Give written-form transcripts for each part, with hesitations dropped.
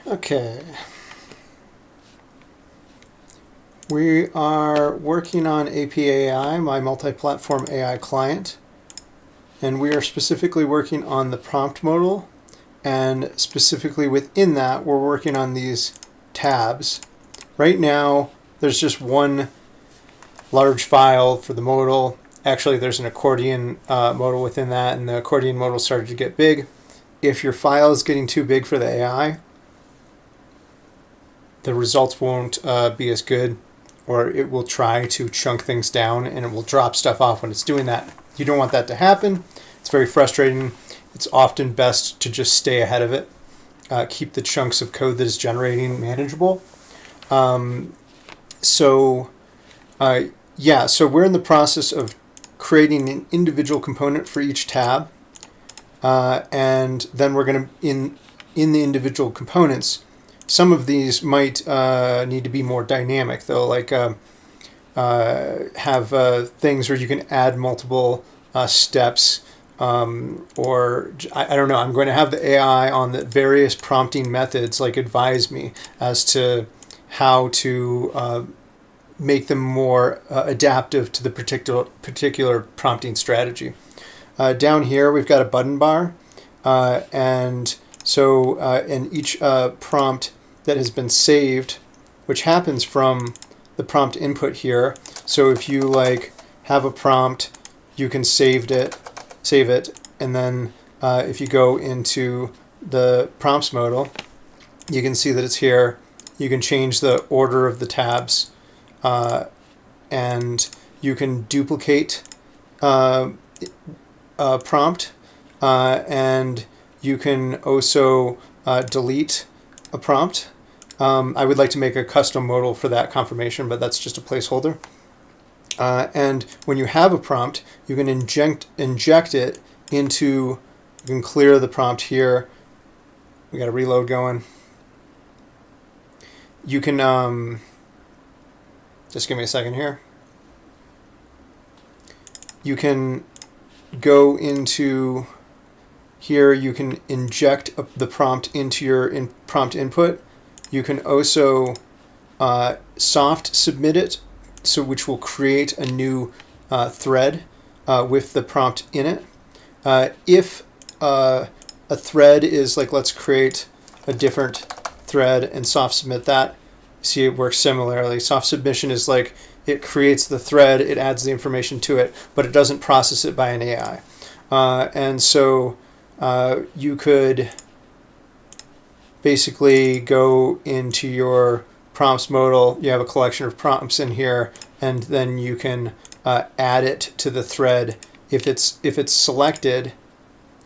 Okay. We are working on APAI, my multi-platform AI client, and we are specifically working on the prompt modal, and specifically within that, we're working on these tabs. Right now, there's just one large file for the modal. Actually, there's an accordion modal within that, and the accordion modal started to get big. If your file is getting too big for the AI, the results won't be as good, or it will try to chunk things down and it will drop stuff off when it's doing that. You don't want that to happen. It's very frustrating. It's often best to just stay ahead of it. Keep the chunks of code that is generating manageable. So we're in the process of creating an individual component for each tab. And then we're going to, in the individual components, some of these might need to be more dynamic, though, like have things where you can add multiple steps, or I don't know. I'm going to have the AI on the various prompting methods, like advise me as to how to make them more adaptive to the particular prompting strategy. Down here, we've got a button bar, and so in each prompt that has been saved, which happens from the prompt input here. So if you have a prompt, you can save it, and then if you go into the prompts modal, you can see that it's here. You can change the order of the tabs, and you can duplicate a prompt, and you can also delete a prompt. I would like to make a custom modal for that confirmation, but that's just a placeholder. And when you have a prompt, you can inject it into, you can clear the prompt here. We got a reload going. You can, just give me a second here. You can go into here, you can inject the prompt into your prompt input. You can also soft submit it, which will create a new thread with the prompt in it. If a thread is let's create a different thread and soft submit that. See, it works similarly. Soft submission is it creates the thread, it adds the information to it, but it doesn't process it by an AI. And so you could basically go into your prompts modal. You have a collection of prompts in here, and then you can add it to the thread. If it's selected,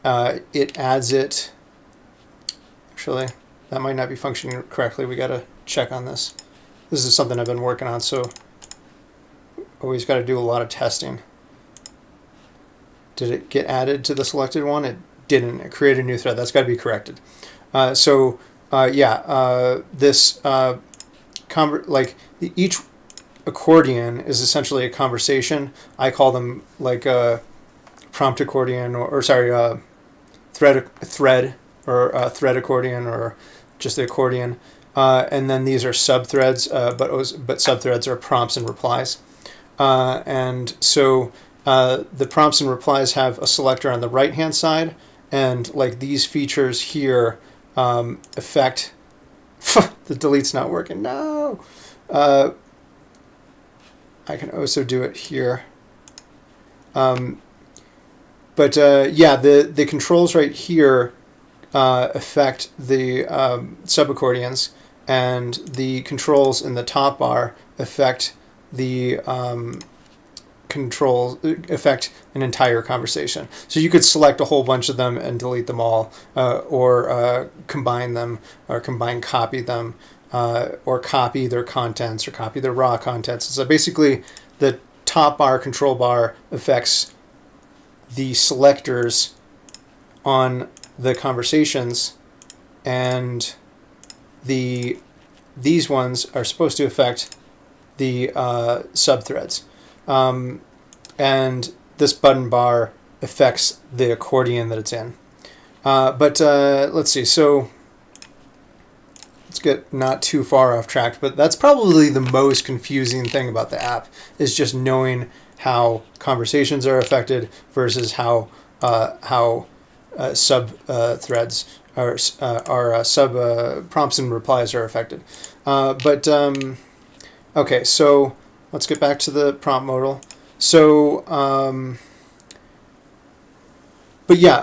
it adds it. Actually, that might not be functioning correctly. We got to check on this. This is something I've been working on, so always got to do a lot of testing. Did it get added to the selected one? It didn't. It created a new thread. That's got to be corrected. This each accordion is essentially a conversation. I call them a prompt accordion, thread or thread accordion, or just the accordion. And then these are subthreads, but subthreads are prompts and replies. And so the prompts and replies have a selector on the right-hand side, and these features here affect. The delete's not working. No. I can also do it here. The controls right here affect the subaccordions, and the controls in the top bar affect the affect an entire conversation. So you could select a whole bunch of them and delete them all, or combine them, or copy them, or copy their contents, or copy their raw contents. So basically, the top bar, control bar, affects the selectors on the conversations, and these ones are supposed to affect the subthreads. And this button bar affects the accordion that it's in. Let's see. So let's get not too far off track, but that's probably the most confusing thing about the app is just knowing how conversations are affected versus how sub threads or sub prompts and replies are affected. Okay, so let's get back to the prompt modal. So, but yeah,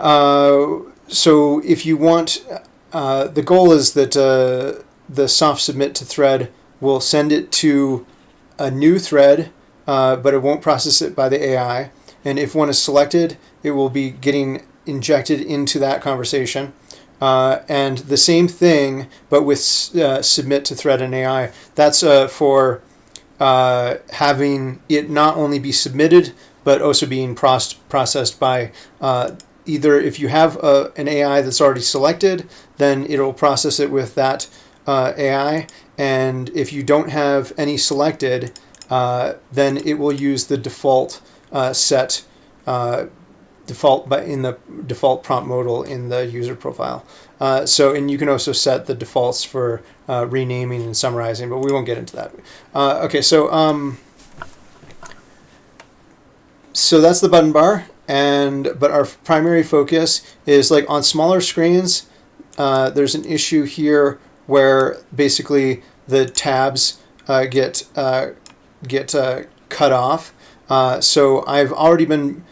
so if you want, the goal is that the soft submit to thread will send it to a new thread, but it won't process it by the AI. And if one is selected, it will be getting injected into that conversation. And the same thing, but with submit to thread and AI. That's for having it not only be submitted, but also being processed by either if you have an AI that's already selected, then it'll process it with that AI. And if you don't have any selected, then it will use the default set in the default prompt modal in the user profile. And you can also set the defaults for renaming and summarizing, but we won't get into that. Okay, so that's the button bar, but our primary focus is like on smaller screens. There's an issue here where basically the tabs get cut off. So I've already been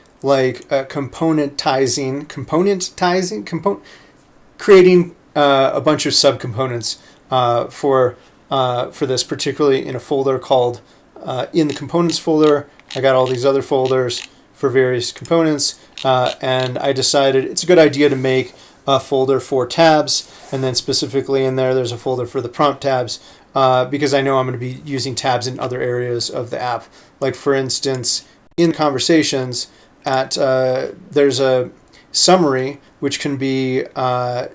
creating a bunch of subcomponents for this, particularly in a folder called in the components folder. I got all these other folders for various components, and I decided it's a good idea to make a folder for tabs, and then specifically in there's a folder for the prompt tabs, because I know I'm going to be using tabs in other areas of the app. Like for instance, in conversations, there's a summary which can be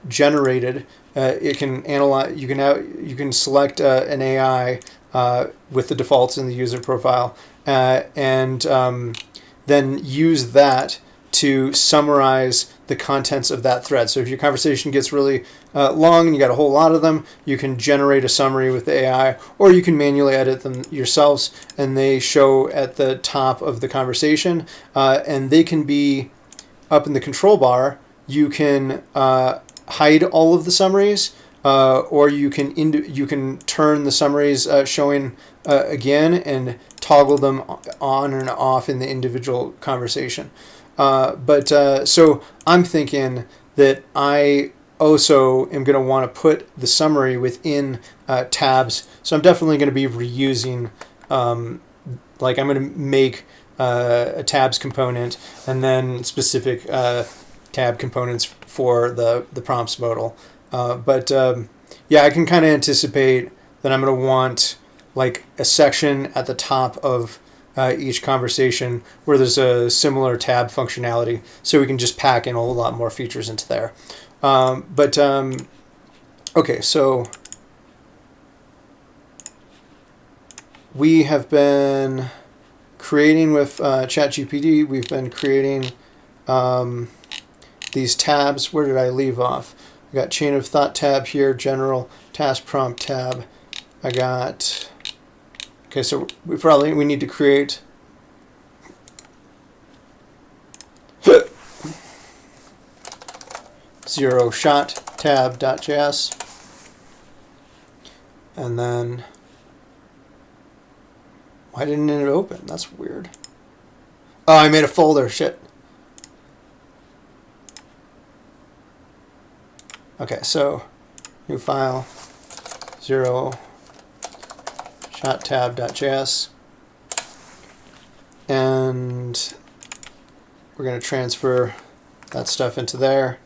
generated. It can analyze. You can select an AI with the defaults in the user profile, and then use that to summarize the contents of that thread. So if your conversation gets really long and you got a whole lot of them, you can generate a summary with the AI, or you can manually edit them yourselves, and they show at the top of the conversation, and they can be up in the control bar. You can hide all of the summaries, or you can turn the summaries showing again and toggle them on and off in the individual conversation. So I'm thinking that I also am going to want to put the summary within tabs. So I'm definitely going to be reusing, I'm going to make a tabs component and then specific tab components for the prompts modal. Yeah, I can kind of anticipate that I'm going to want like a section at the top of each conversation where there's a similar tab functionality, so we can just pack in a whole lot more features into there. Okay, so we have been creating with ChatGPT. We've been creating these tabs. Where did I leave off? I got chain of thought tab here, general task prompt tab. I got, okay, so we need to create zero shot tab.js, and then why didn't it open? That's weird. Oh, I made a folder. Shit. Okay, so new file, zero shot tab.js, and we're going to transfer that stuff into there.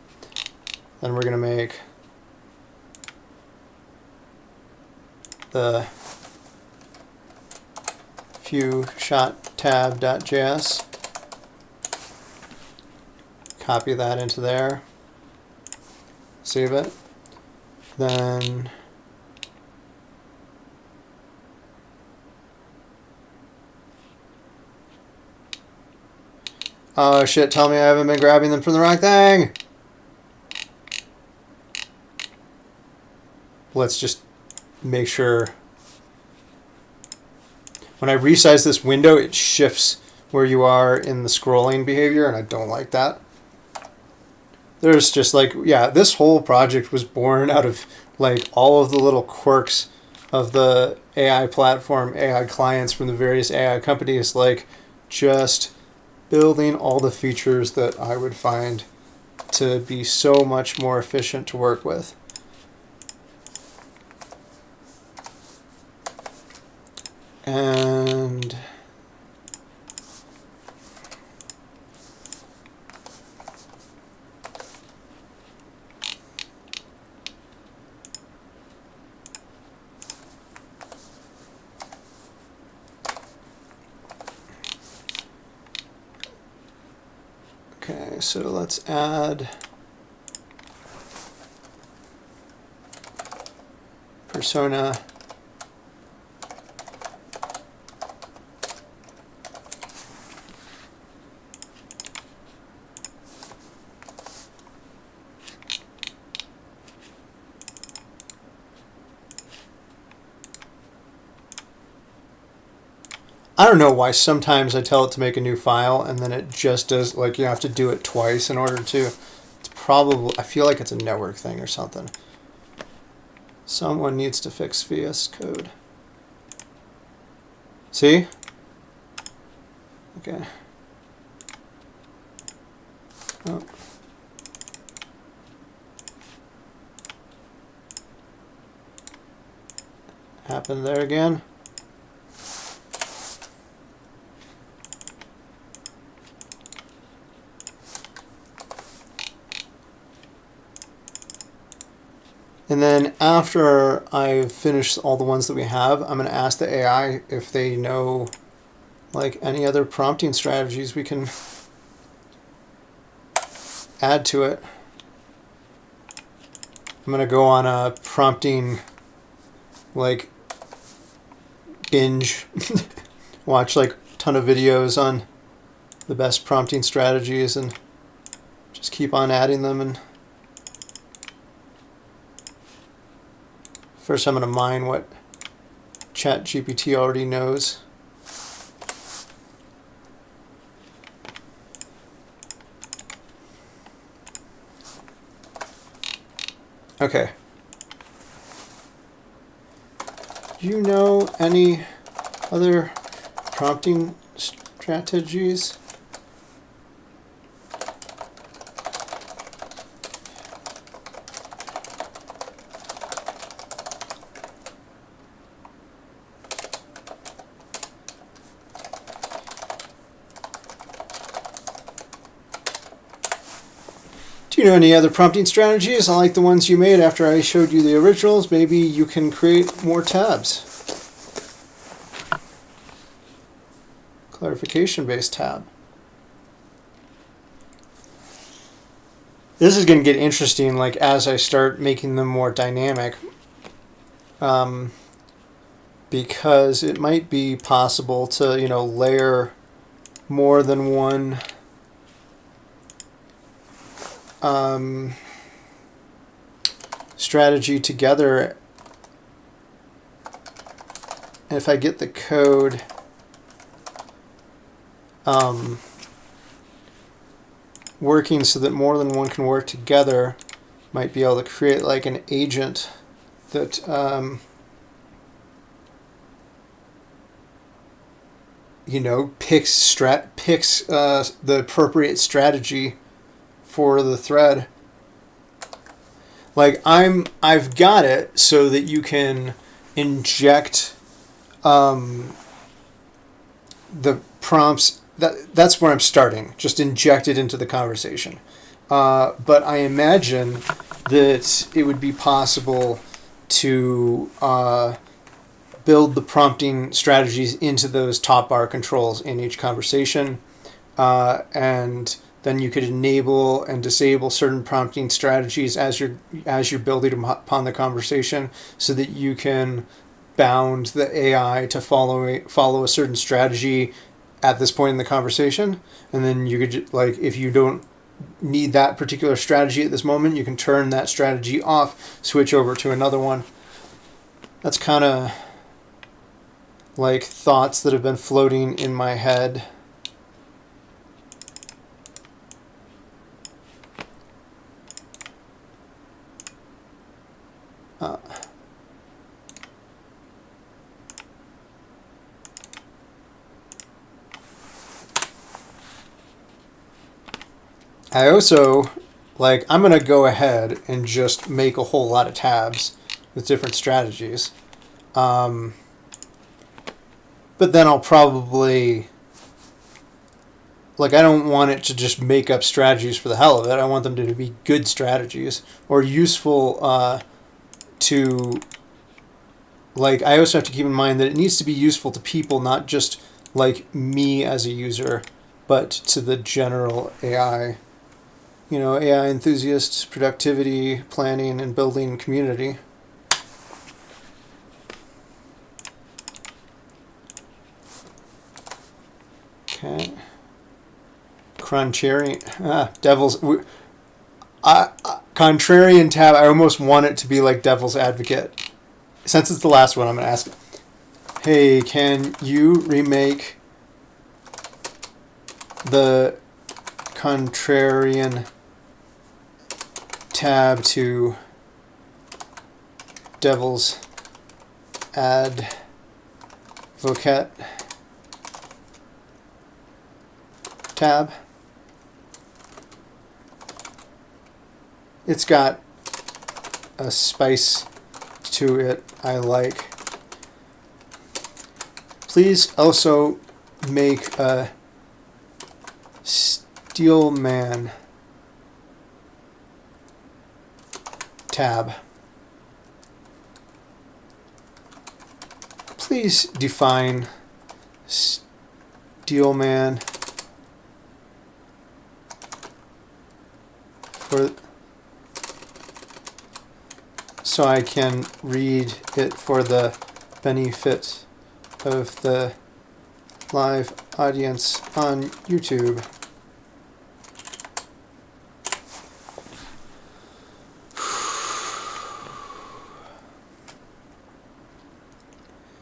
Then we're going to make the few shot tab.js, copy that into there, save it, then oh shit, tell me I haven't been grabbing them from the wrong thing. Let's just make sure when I resize this window, it shifts where you are in the scrolling behavior, and I don't like that. There's just like, yeah, this whole project was born out of like all of the little quirks of the AI platform, AI clients from the various AI companies, like just building all the features that I would find to be so much more efficient to work with. And okay, so let's add persona. I don't know why sometimes I tell it to make a new file and then it just does, like you have to do it twice in order to. It's probably, I feel like it's a network thing or something. Someone needs to fix VS Code. See? Okay. Oh. Happened there again. And then after I've finished all the ones that we have, I'm going to ask the AI if they know like any other prompting strategies we can add to it. I'm going to go on a prompting like binge, watch like a ton of videos on the best prompting strategies and just keep on adding them. And first I'm going to mine what ChatGPT already knows. Okay. Do you know any other prompting strategies? Do you know any other prompting strategies? I like the ones you made after I showed you the originals. Maybe you can create more tabs. Clarification-based tab. This is going to get interesting, like as I start making them more dynamic, because it might be possible to, you know, layer more than one strategy together. And if I get the code working so that more than one can work together, might be able to create like an agent that you know, picks the appropriate strategy for the thread. Like I've got it so that you can inject the prompts. That's where I'm starting. Just inject it into the conversation. But I imagine that it would be possible to build the prompting strategies into those top bar controls in each conversation, and then you could enable and disable certain prompting strategies as you're building them upon the conversation, so that you can bound the AI to follow a certain strategy at this point in the conversation. And then you could, like, if you don't need that particular strategy at this moment, you can turn that strategy off, switch over to another one. that's kind of like thoughts that have been floating in my head. I also, like, I'm going to go ahead and just make a whole lot of tabs with different strategies. But then I'll probably, like, I don't want it to just make up strategies for the hell of it. I want them to be good strategies or useful to, like, I also have to keep in mind that it needs to be useful to people, not just, like, me as a user, but to the general AI. You know, AI enthusiasts, productivity, planning, and building community. Okay. Contrarian. Devil's. Contrarian tab. I almost want it to be like Devil's Advocate. Since it's the last one, I'm going to ask, hey, can you remake the Contrarian tab to Devil's Advocate tab? It's got a spice to it I like. Please also make a Steelman tab. Please define Steelman for so I can read it for the benefit of the live audience on YouTube.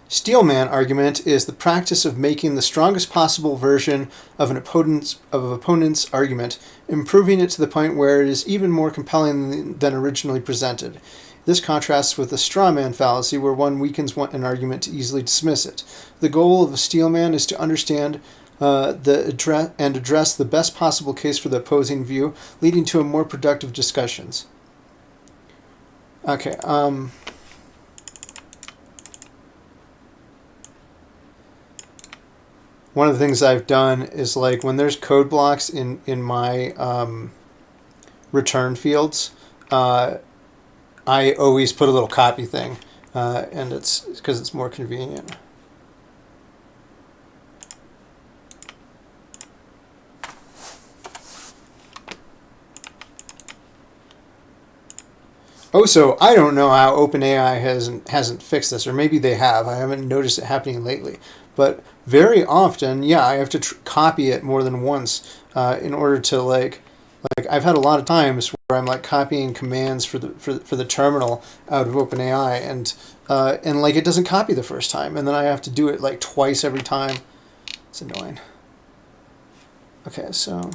Steelman argument is the practice of making the strongest possible version of an opponent's argument, improving it to the point where it is even more compelling than originally presented. This contrasts with the strawman fallacy, where one weakens an argument to easily dismiss it. The goal of a steelman is to understand and address the best possible case for the opposing view, leading to a more productive discussions. Okay. One of the things I've done is, like, when there's code blocks in my return fields, I always put a little copy thing, and it's because it's more convenient. Also, I don't know how OpenAI hasn't fixed this, or maybe they have. I haven't noticed it happening lately. But very often, yeah, I have to copy it more than once in order to, like I've had a lot of times where I'm, like, copying commands for the terminal out of OpenAI, and like, it doesn't copy the first time, and then I have to do it like twice every time. It's annoying. Okay, so.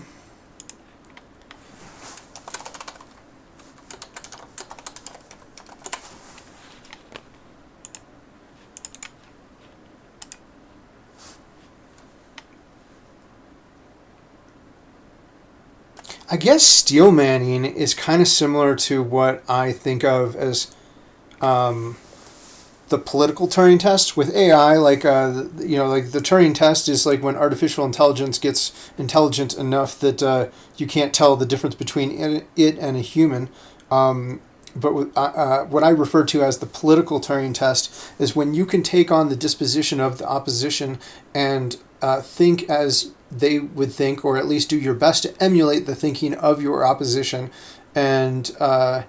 I guess steel manning is kind of similar to what I think of as the political Turing test with AI. Like, like the Turing test is like when artificial intelligence gets intelligent enough that you can't tell the difference between it and a human. But what I refer to as the political Turing test is when you can take on the disposition of the opposition and think as they would think, or at least do your best to emulate the thinking of your opposition. And the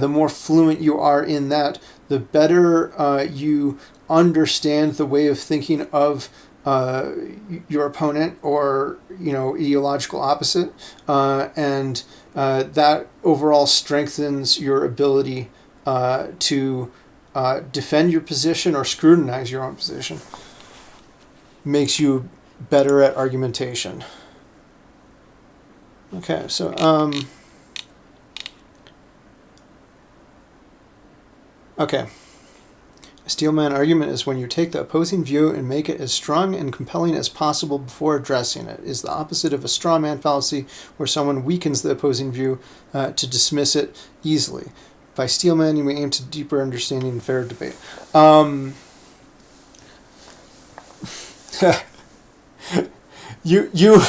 more fluent you are in that, the better you understand the way of thinking of your opponent or ideological opposite, and that overall strengthens your ability to defend your position or scrutinize your own position. Makes you better at argumentation. Okay, so okay. A steelman argument is when you take the opposing view and make it as strong and compelling as possible before addressing it. It is the opposite of a straw man fallacy, where someone weakens the opposing view to dismiss it easily. By steelman, you may aim to deeper understanding and fair debate. You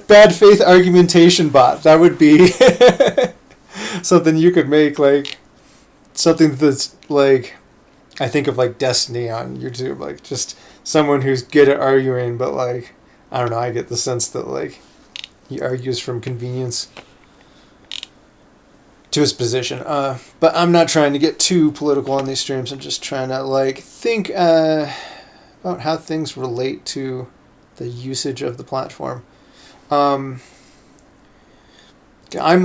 bad faith argumentation bot. That would be something you could make, like something that's like, I think of like Destiny on YouTube, like just someone who's good at arguing, but like, I don't know, I get the sense that like he argues from convenience to his position. But I'm not trying to get too political on these streams. I'm just trying to like think about how things relate to the usage of the platform. I'm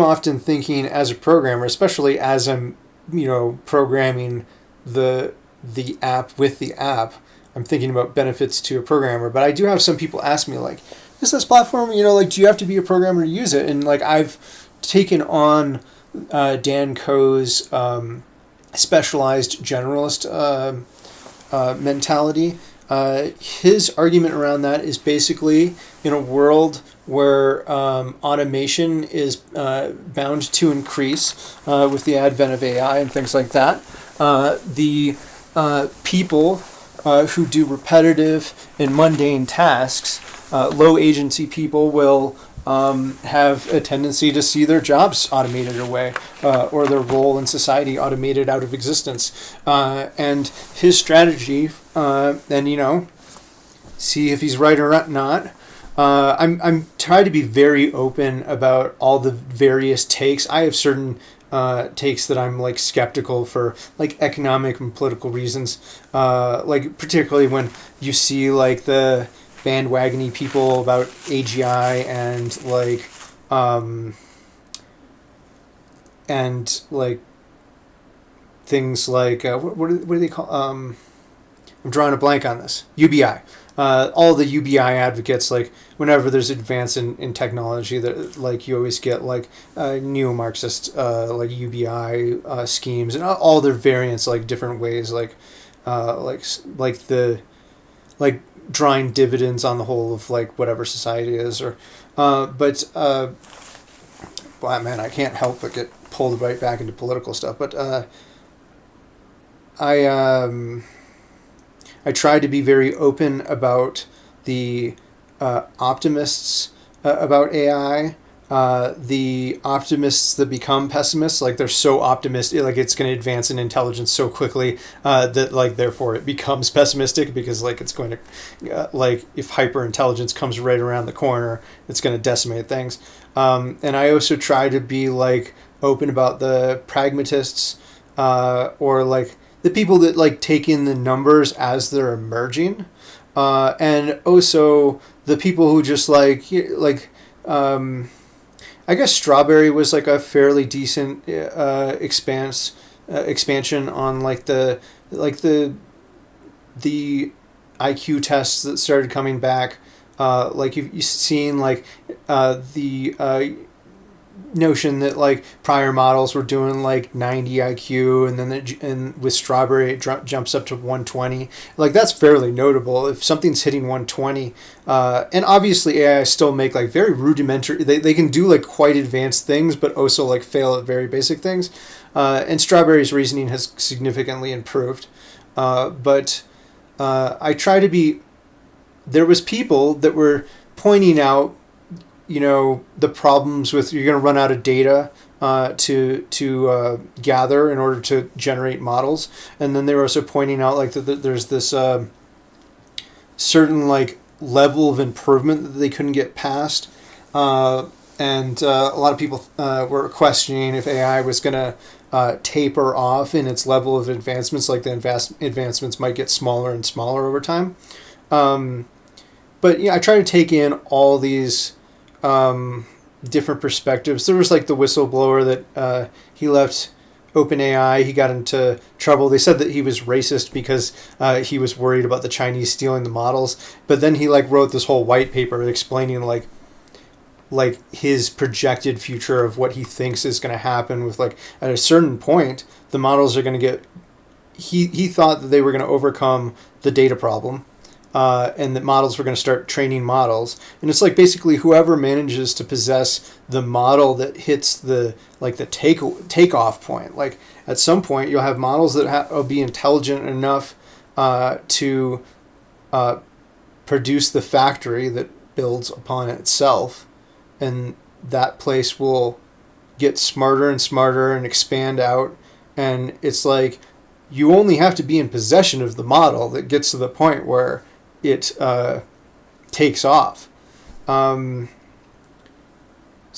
often thinking as a programmer, especially as I'm, programming the app with the app, I'm thinking about benefits to a programmer. But I do have some people ask me like, is this platform, like, do you have to be a programmer to use it? And like, I've taken on Dan Koh's specialized generalist mentality. His argument around that is basically, in a world where automation is bound to increase with the advent of AI and things like that, the people who do repetitive and mundane tasks, low agency people will have a tendency to see their jobs automated away or their role in society automated out of existence. And his strategy, and see if he's right or not. I'm trying to be very open about all the various takes. I have certain takes that I'm like skeptical for like economic and political reasons. Like particularly when you see like the bandwagony people about AGI and like things like what do they call I'm drawing a blank on this. UBI. All the UBI advocates, like whenever there's advance in technology, that like you always get like neo-Marxist like UBI schemes and all their variants, like different ways, like drawing dividends on the whole of like whatever society is, or well, man, I can't help but get pulled right back into political stuff. But I try to be very open about the optimists about AI, the optimists that become pessimists, like they're so optimistic, like it's going to advance in intelligence so quickly that like therefore it becomes pessimistic because like it's going to like if hyper intelligence comes right around the corner, it's going to decimate things. And I also try to be like open about the pragmatists or like the people that like take in the numbers as they're emerging, and also the people who just I guess Strawberry was like a fairly decent expansion on like the IQ tests that started coming back. Like you've seen like the notion that like prior models were doing like 90 IQ and then with Strawberry it jumps up to 120. Like that's fairly notable if something's hitting 120. And obviously AI still make like very rudimentary, they can do like quite advanced things but also like fail at very basic things. And Strawberry's reasoning has significantly improved. But I try to be, there was people that were pointing out the problems with you're going to run out of data to gather in order to generate models, and then they were also pointing out like that there's this certain like level of improvement that they couldn't get past, and a lot of people were questioning if AI was going to taper off in its level of advancements, like the advancements might get smaller and smaller over time. But yeah, I try to take in all these different perspectives. There was like the whistleblower that he left OpenAI, he got into trouble. They said that he was racist because he was worried about the Chinese stealing the models. But then he like wrote this whole white paper explaining like his projected future of what he thinks is going to happen with like at a certain point the models are going to get. He thought that they were going to overcome the data problem. And that models were going to start training models, and it's like basically whoever manages to possess the model that hits the like the takeoff point. Like at some point, you'll have models that will be intelligent enough to produce the factory that builds upon itself, and that place will get smarter and smarter and expand out. And it's like you only have to be in possession of the model that gets to the point where it takes off. So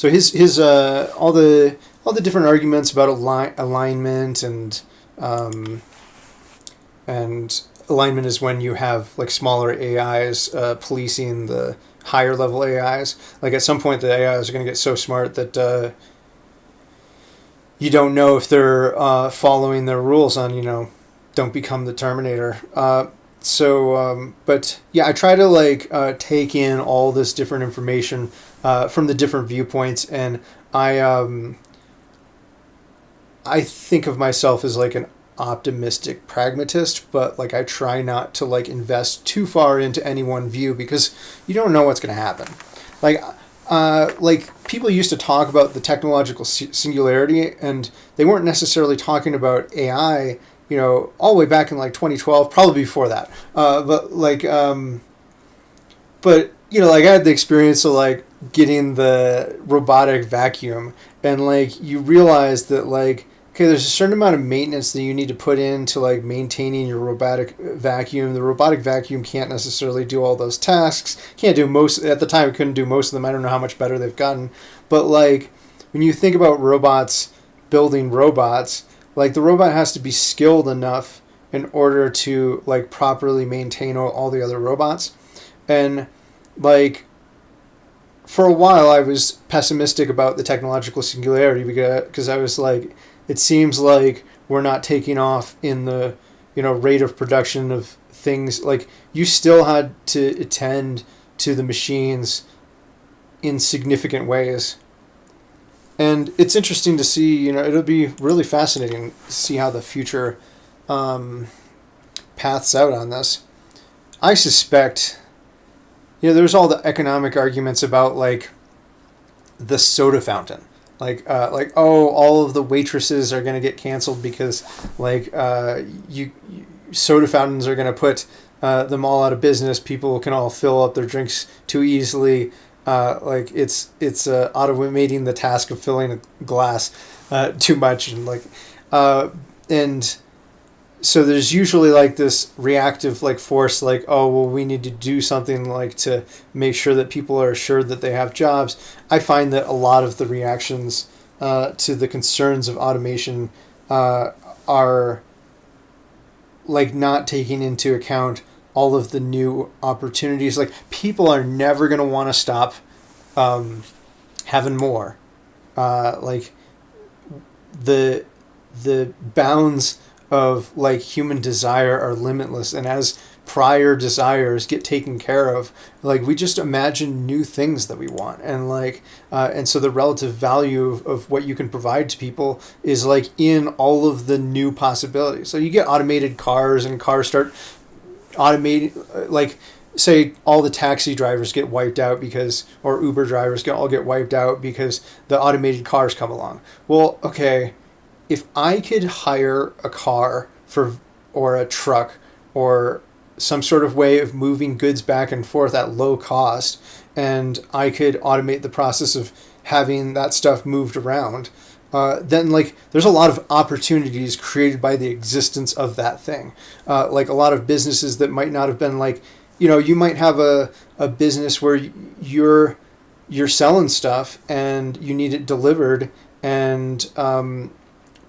his all the different arguments about alignment and alignment is when you have like smaller AIs policing the higher level AIs. Like at some point the AIs are going to get so smart that you don't know if they're following their rules on don't become the Terminator. But yeah, I try to like take in all this different information from the different viewpoints, and I think of myself as like an optimistic pragmatist, but like I try not to like invest too far into any one view because you don't know what's going to happen. Like people used to talk about the technological singularity, and they weren't necessarily talking about AI. All the way back in like 2012, probably before that. Like I had the experience of like getting the robotic vacuum, and like you realize that like, okay, there's a certain amount of maintenance that you need to put into like maintaining your robotic vacuum. The robotic vacuum can't necessarily do all those tasks. Can't do most, at the time it couldn't do most of them. I don't know how much better they've gotten. But like when you think about robots building robots, like the robot has to be skilled enough in order to like properly maintain all the other robots. And like for a while I was pessimistic about the technological singularity because I was like, it seems like we're not taking off in the rate of production of things. Like you still had to attend to the machines in significant ways. And it's interesting to see, it'll be really fascinating to see how the future paths out on this. I suspect, there's all the economic arguments about like the soda fountain. All of the waitresses are going to get canceled because like soda fountains are going to put them all out of business. People can all fill up their drinks too easily. It's automating the task of filling a glass too much, and and so there's usually like this reactive like force, like, oh well, we need to do something like to make sure that people are assured that they have jobs. I find that a lot of the reactions to the concerns of automation are like not taking into account all of the new opportunities. Like people are never going to want to stop having more. Like the bounds of like human desire are limitless, and as prior desires get taken care of, like we just imagine new things that we want, and like and so the relative value of what you can provide to people is like in all of the new possibilities. So you get automated cars, and cars start automating, like say all the taxi drivers get wiped out or Uber drivers all get wiped out because the automated cars come along. Well, okay, if I could hire a car or a truck or some sort of way of moving goods back and forth at low cost, and I could automate the process of having that stuff moved around, then like there's a lot of opportunities created by the existence of that thing. Like a lot of businesses that might not have been like, you might have a business where you're selling stuff and you need it delivered, and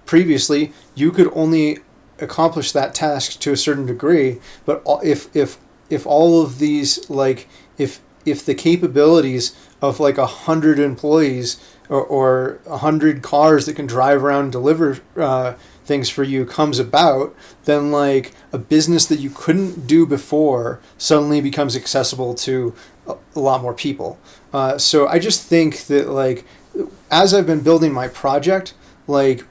previously you could only accomplish that task to a certain degree, but if all of these, like if if the capabilities of like 100 employees or 100 cars that can drive around and deliver things for you comes about, then like a business that you couldn't do before suddenly becomes accessible to a lot more people. So I just think that like as I've been building my project, like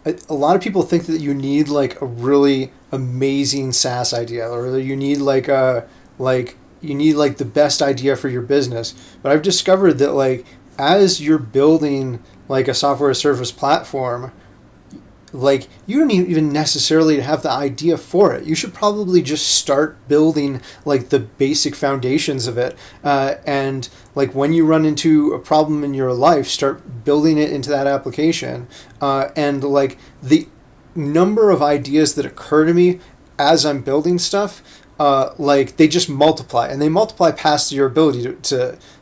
a lot of people think that you need like a really amazing SaaS idea, or you need like the best idea for your business. But I've discovered that like as you're building like a software as a service platform, like you don't even necessarily have the idea for it. You should probably just start building like the basic foundations of it, and like when you run into a problem in your life, start building it into that application. And like the number of ideas that occur to me as I'm building stuff, like they just multiply, and they multiply past your ability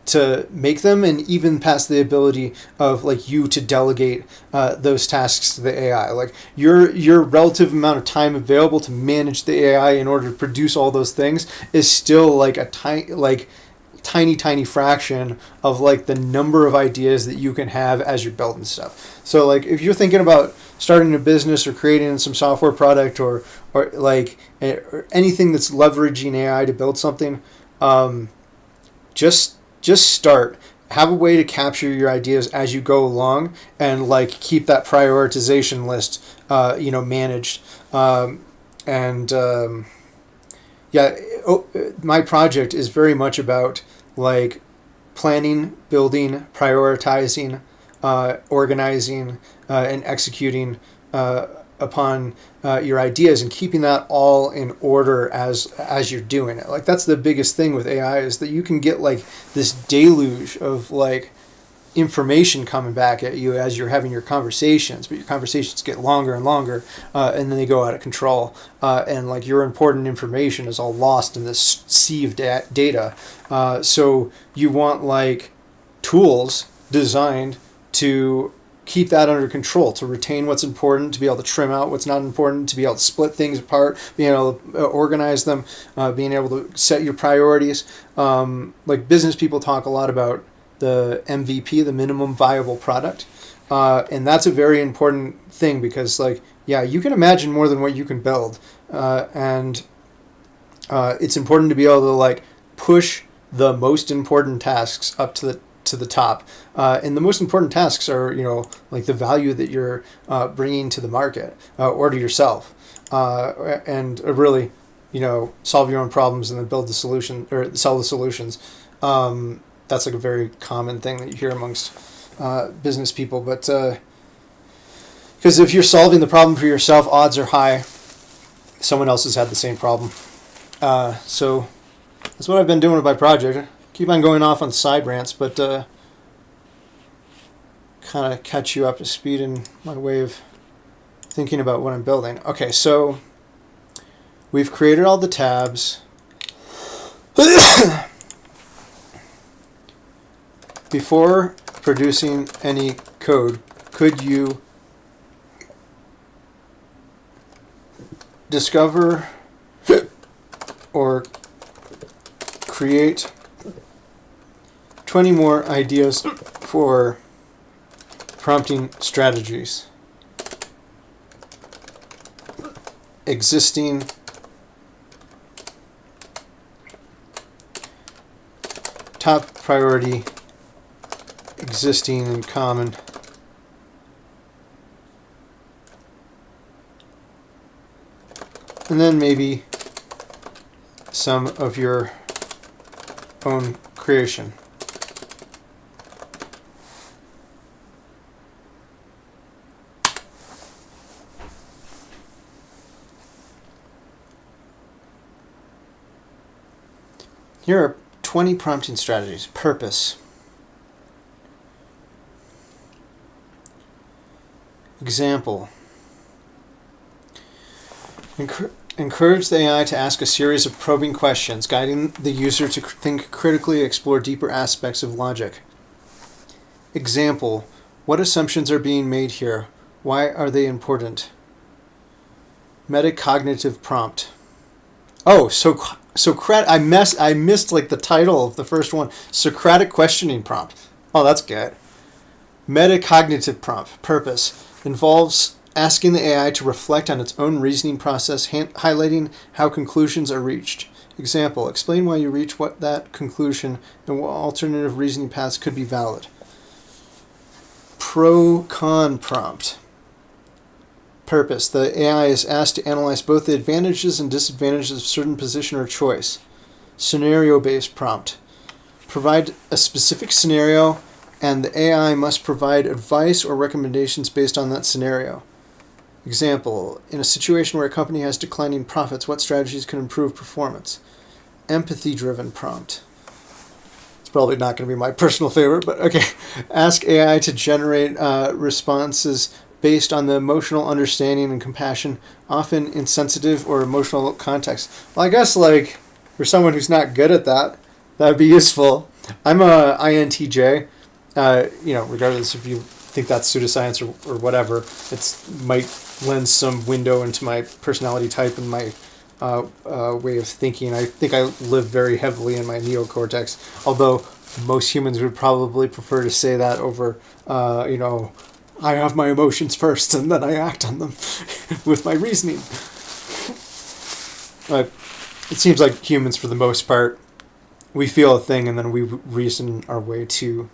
to make them, and even past the ability of like you to delegate those tasks to the AI. Like your relative amount of time available to manage the AI in order to produce all those things is still like a tiny fraction of like the number of ideas that you can have as you're building stuff. So like if you're thinking about starting a business or creating some software product or anything that's leveraging AI to build something, just start. Have a way to capture your ideas as you go along, and like keep that prioritization list, managed. My project is very much about like planning, building, prioritizing, organizing, and executing upon your ideas, and keeping that all in order as you're doing it. Like that's the biggest thing with AI, is that you can get like this deluge of like information coming back at you as you're having your conversations, but your conversations get longer and longer, and then they go out of control, and like your important information is all lost in this sea of data. So you want like tools designed to keep that under control, to retain what's important, to be able to trim out what's not important, to be able to split things apart, being able to organize them, being able to set your priorities. Like business people talk a lot about the MVP, the minimum viable product. And that's a very important thing, because like, yeah, you can imagine more than what you can build. And it's important to be able to like push the most important tasks up to the top. And the most important tasks are, like the value that you're bringing to the market, or to yourself, and really, solve your own problems and then build the solution, or sell the solutions. That's like a very common thing that you hear amongst business people. But because if you're solving the problem for yourself, odds are high someone else has had the same problem. So that's what I've been doing with my project. Keep on going off on side rants, but kind of catch you up to speed in my way of thinking about what I'm building. Okay, so we've created all the tabs. Before producing any code, could you discover or create 20 more ideas for prompting strategies? Existing top priority, existing and common. And then maybe some of your own creation. Here are 20 prompting strategies. Purpose. Example. Encourage the AI to ask a series of probing questions, guiding the user to think critically, explore deeper aspects of logic. Example. What assumptions are being made here? Why are they important? Metacognitive prompt. Oh, so I missed like the title of the first one. Socratic questioning prompt. Oh, that's good. Metacognitive prompt. Purpose involves asking the AI to reflect on its own reasoning process, highlighting how conclusions are reached. Example: explain why you reach that conclusion and what alternative reasoning paths could be valid. Pro-con prompt. Purpose: the AI is asked to analyze both the advantages and disadvantages of certain position or choice. Scenario-based prompt. Provide a specific scenario, and the AI must provide advice or recommendations based on that scenario. Example: in a situation where a company has declining profits, what strategies can improve performance? Empathy-driven prompt. It's probably not going to be my personal favorite, but okay. Ask AI to generate responses based on the emotional understanding and compassion, often in sensitive or emotional context. Well, I guess like for someone who's not good at that, that'd be useful. I'm a INTJ. Regardless if you think that's pseudoscience or whatever, it's might lend some window into my personality type and my way of thinking. I think I live very heavily in my neocortex, although most humans would probably prefer to say that over, I have my emotions first and then I act on them with my reasoning. It seems like humans, for the most part, we feel a thing and then we reason our way to,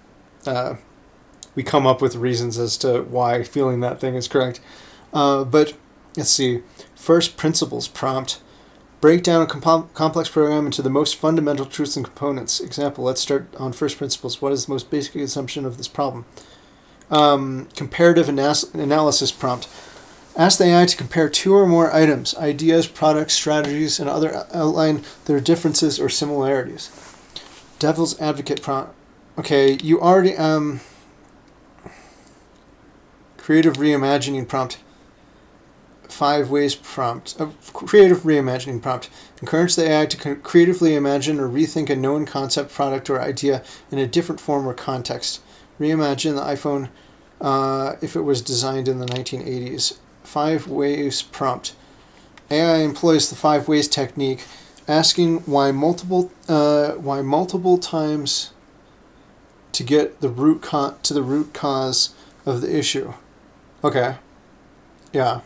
we come up with reasons as to why feeling that thing is correct. But let's see. First principles prompt. Break down a complex program into the most fundamental truths and components. Example, let's start on first principles. What is the most basic assumption of this problem? Comparative analysis prompt. Ask the AI to compare two or more items, ideas, products, strategies, and other outline their differences or similarities. Devil's advocate prompt. Okay, you already creative reimagining prompt. 5 ways prompt. Creative reimagining prompt. Encourage the AI to creatively imagine or rethink a known concept, product, or idea in a different form or context. Reimagine the iPhone if it was designed in the 1980s. 5 ways prompt. AI employs the 5 ways technique, asking why multiple times to get the root to the root cause of the issue. Okay. Yeah.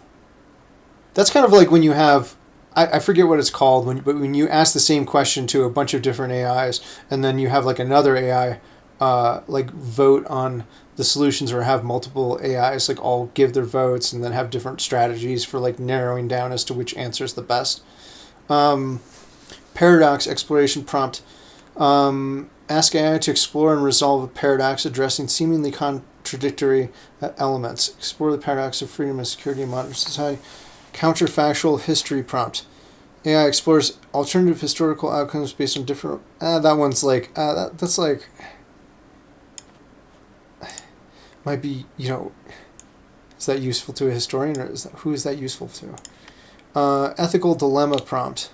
That's kind of like when you have, I forget what it's called, but when you ask the same question to a bunch of different AIs, and then you have like another AI like vote on the solutions, or have multiple AIs like all give their votes and then have different strategies for like narrowing down as to which answer is the best. Paradox exploration prompt. Ask AI to explore and resolve a paradox addressing seemingly contradictory elements. Explore the paradox of freedom and security in modern society. Counterfactual history prompt. AI explores alternative historical outcomes based on different... that one's like... that's like... Might be, is that useful to a historian, or who is that useful to? Ethical dilemma prompt.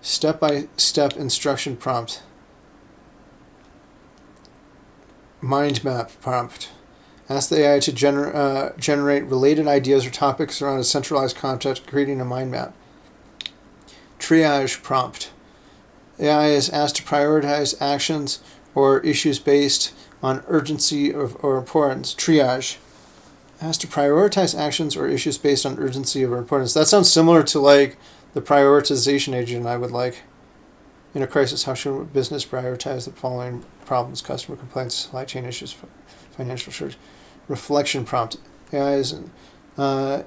Step-by-step instruction prompt. Mind map prompt. Ask the AI to generate related ideas or topics around a centralized concept, creating a mind map. Triage prompt. AI is asked to prioritize actions or issues based on urgency or importance. Triage. Asked to prioritize actions or issues based on urgency or importance. That sounds similar to like the prioritization agent I would like. In a crisis, how should a business prioritize the following problems: customer complaints, supply chain issues, financial shortage? Reflection prompt. AI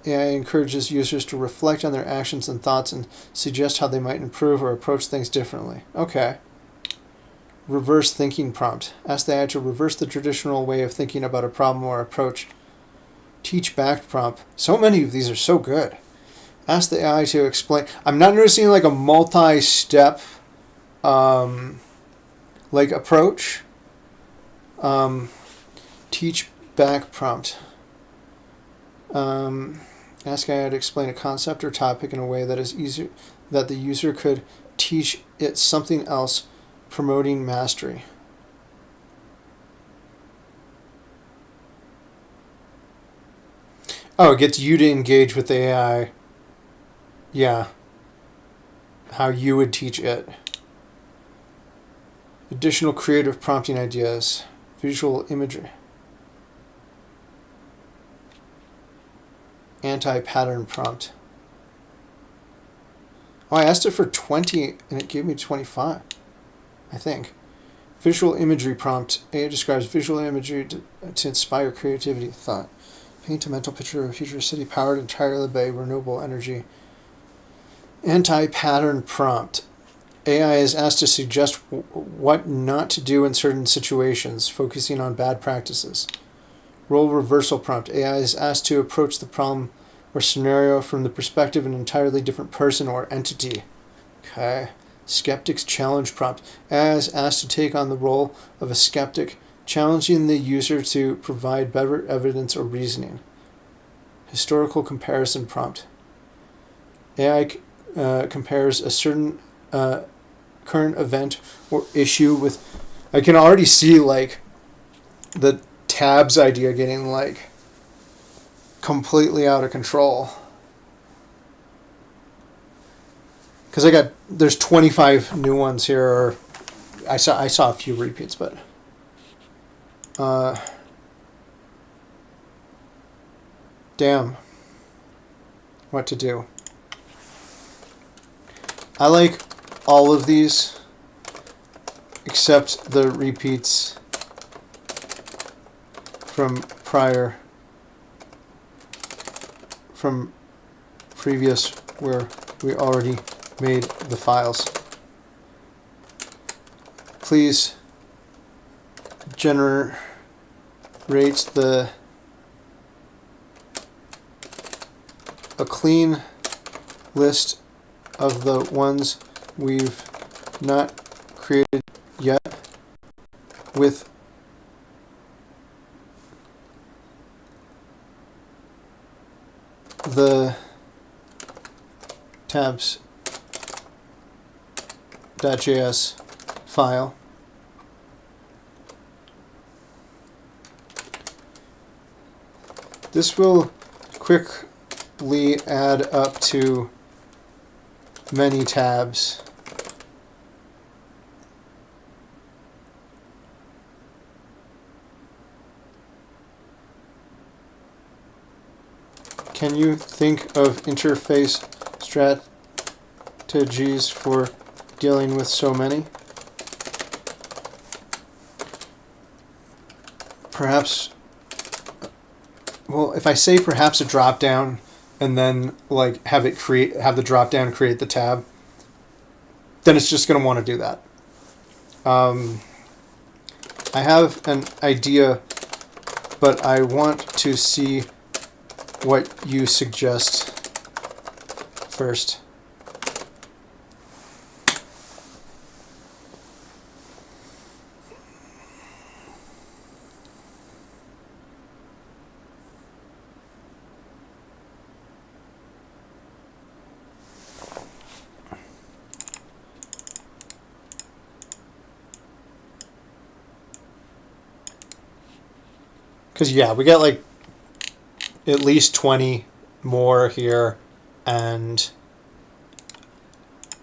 encourages users to reflect on their actions and thoughts and suggest how they might improve or approach things differently. Okay. Reverse thinking prompt. Ask the AI to reverse the traditional way of thinking about a problem or approach. Teach back prompt. So many of these are so good. Ask the AI to explain. I'm not noticing like a multi-step like approach. Teach back prompt. Ask AI to explain a concept or topic in a way that is easier, that the user could teach it something else, promoting mastery. Oh, it gets you to engage with the AI. Yeah. how you would teach it. Additional creative prompting ideas. Visual imagery. Anti-pattern prompt. Oh, I asked it for 20 and it gave me 25, I think. Visual imagery prompt. AI describes visual imagery to inspire creativity, thought. Paint a mental picture of a future city powered entirely by renewable energy. Anti-pattern prompt. AI is asked to suggest what not to do in certain situations, focusing on bad practices. Role reversal prompt. AI is asked to approach the problem or scenario from the perspective of an entirely different person or entity. Okay. Skeptic's challenge prompt. AI is asked to take on the role of a skeptic, challenging the user to provide better evidence or reasoning. Historical comparison prompt. AI compares a certain current event or issue with. I can already see like the tabs idea getting like completely out of control. Because there's 25 new ones here. Or I saw a few repeats, but damn, what to do? I like all of these except the repeats from previous where we already made the files. Please generate a clean list of the ones we've not created yet with the tabs.js file. This will quickly add up to many tabs. Can you think of interface strategies for dealing with so many? Perhaps, well, if I say perhaps a drop down and then like have the drop down create the tab, then it's just going to want to do that. I have an idea, but I want to see what you suggest first. Because yeah, we got like at least 20 more here, and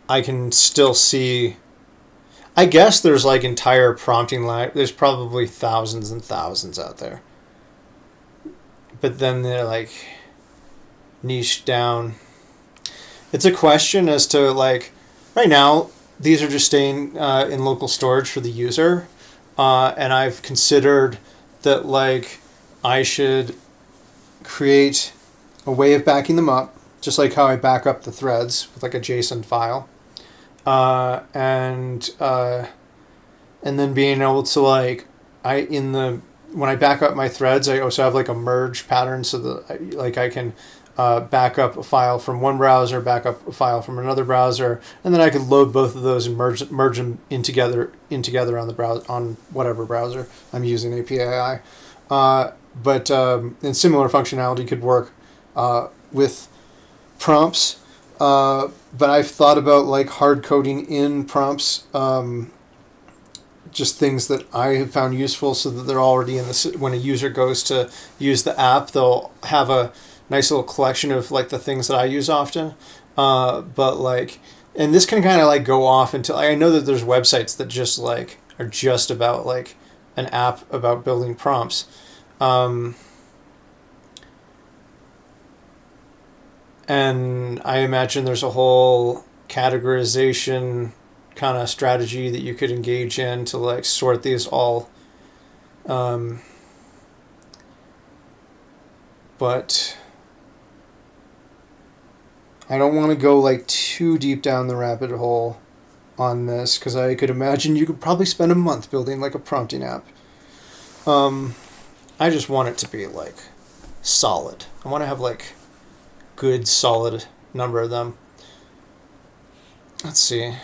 I can still see, I guess there's like entire prompting there's probably thousands and thousands out there, but then they're like niched down. It's a question as to like, right now these are just staying in local storage for the user, and I've considered that like I should create a way of backing them up, just like how I back up the threads with like a JSON file, and then being able to like when I back up my threads, I also have like a merge pattern so that like I can back up a file from one browser, back up a file from another browser, and then I could load both of those and merge them in together on the browser, on whatever browser I'm using API. But and similar functionality could work with prompts. But I've thought about like hard coding in prompts, just things that I have found useful, so that they're already in the. When a user goes to use the app, they'll have a nice little collection of like the things that I use often. But like and this can kind of like go off until I know that there's websites that just like are just about like an app about building prompts. Um, and I imagine there's a whole categorization kind of strategy that you could engage in to like sort these all. Um, but I don't want to go like too deep down the rabbit hole on this because I could imagine you could probably spend a month building like a prompting app. Um, I just want it to be like solid. I want to have like good solid number of them. Let's see.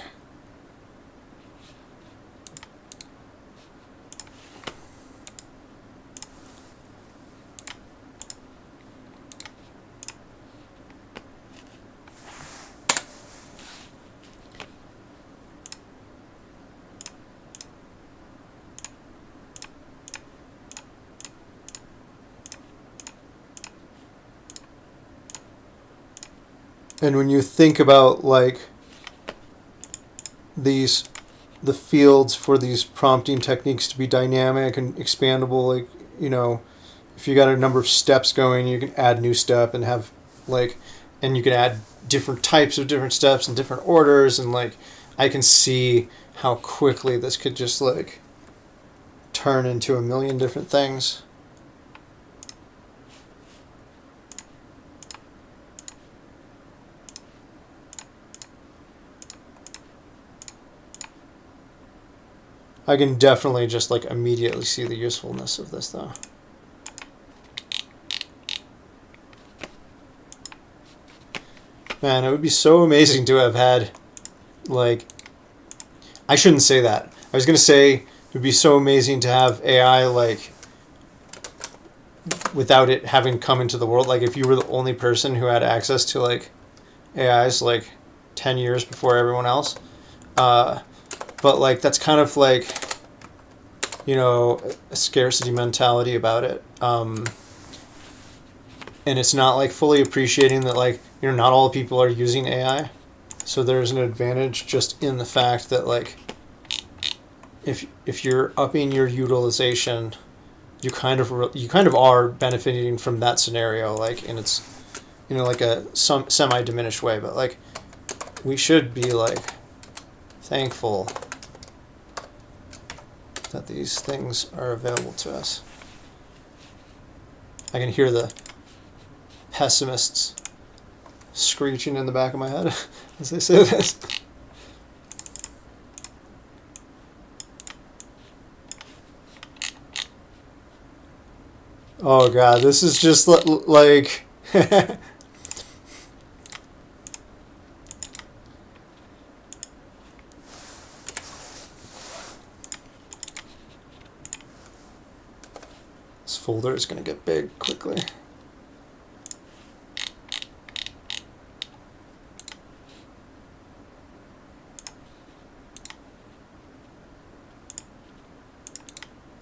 And when you think about like these the fields for these prompting techniques to be dynamic and expandable, like, you know, if you got a number of steps going, you can add new step and have like, and you can add different types of different steps in different orders, and like I can see how quickly this could just like turn into a million different things. I can definitely just like immediately see the usefulness of this though. Man, it would be so amazing to have had like, I shouldn't say that. I was going to say it would be so amazing to have AI like without it having come into the world. Like if you were the only person who had access to like AIs like 10 years before everyone else. Uh, but like that's kind of like, you know, a scarcity mentality about it. And it's not like fully appreciating that like, you know, not all people are using AI. So there's an advantage just in the fact that like if you're upping your utilization, you kind of are benefiting from that scenario, like in its, you know, like a some semi diminished way. But like we should be like thankful that these things are available to us. I can hear the pessimists screeching in the back of my head as they say this. Oh god, this is just like this folder is going to get big quickly.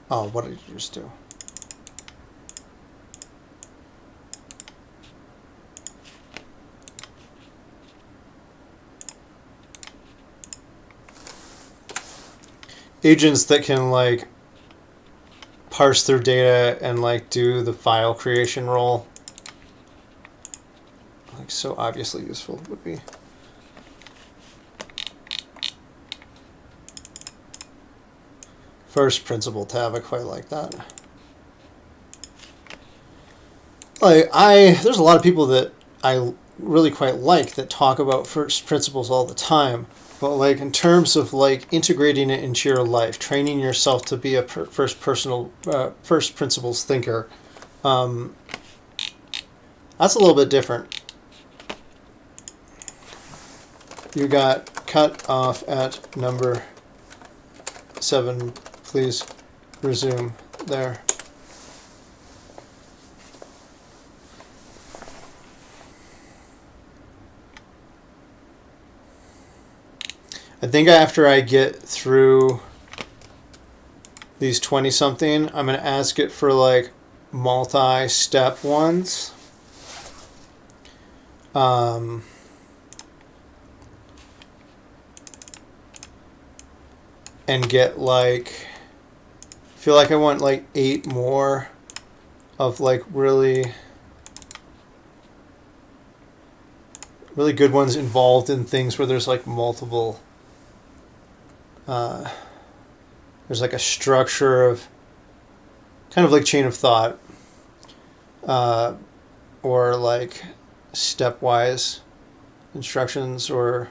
Oh, what did you just do? Agents that can like parse through data and like do the file creation role, like so obviously useful would be. First principle tab, I quite like that. Like there's a lot of people that I really quite like that talk about first principles all the time. But like in terms of like integrating it into your life, training yourself to be a first principles thinker, that's a little bit different. You got cut off at number 7. Please resume there. I think after I get through these 20 something, I'm going to ask it for like multi-step ones. and get like, I feel like I want like 8 more of like really good ones involved in things where there's like multiple, there's like a structure of kind of like chain of thought, or like stepwise instructions, or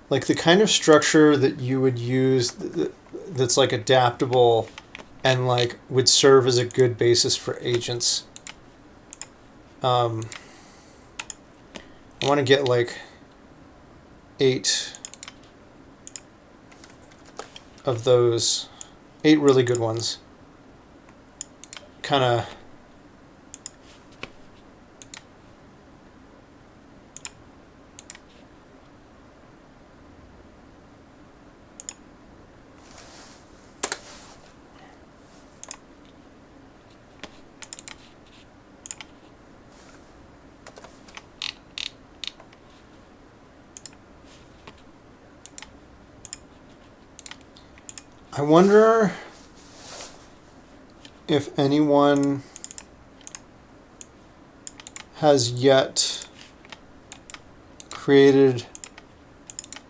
like the kind of structure that you would use that's like adaptable and like would serve as a good basis for agents. I want to get like 8 of those, 8 really good ones. Kind of I wonder if anyone has yet created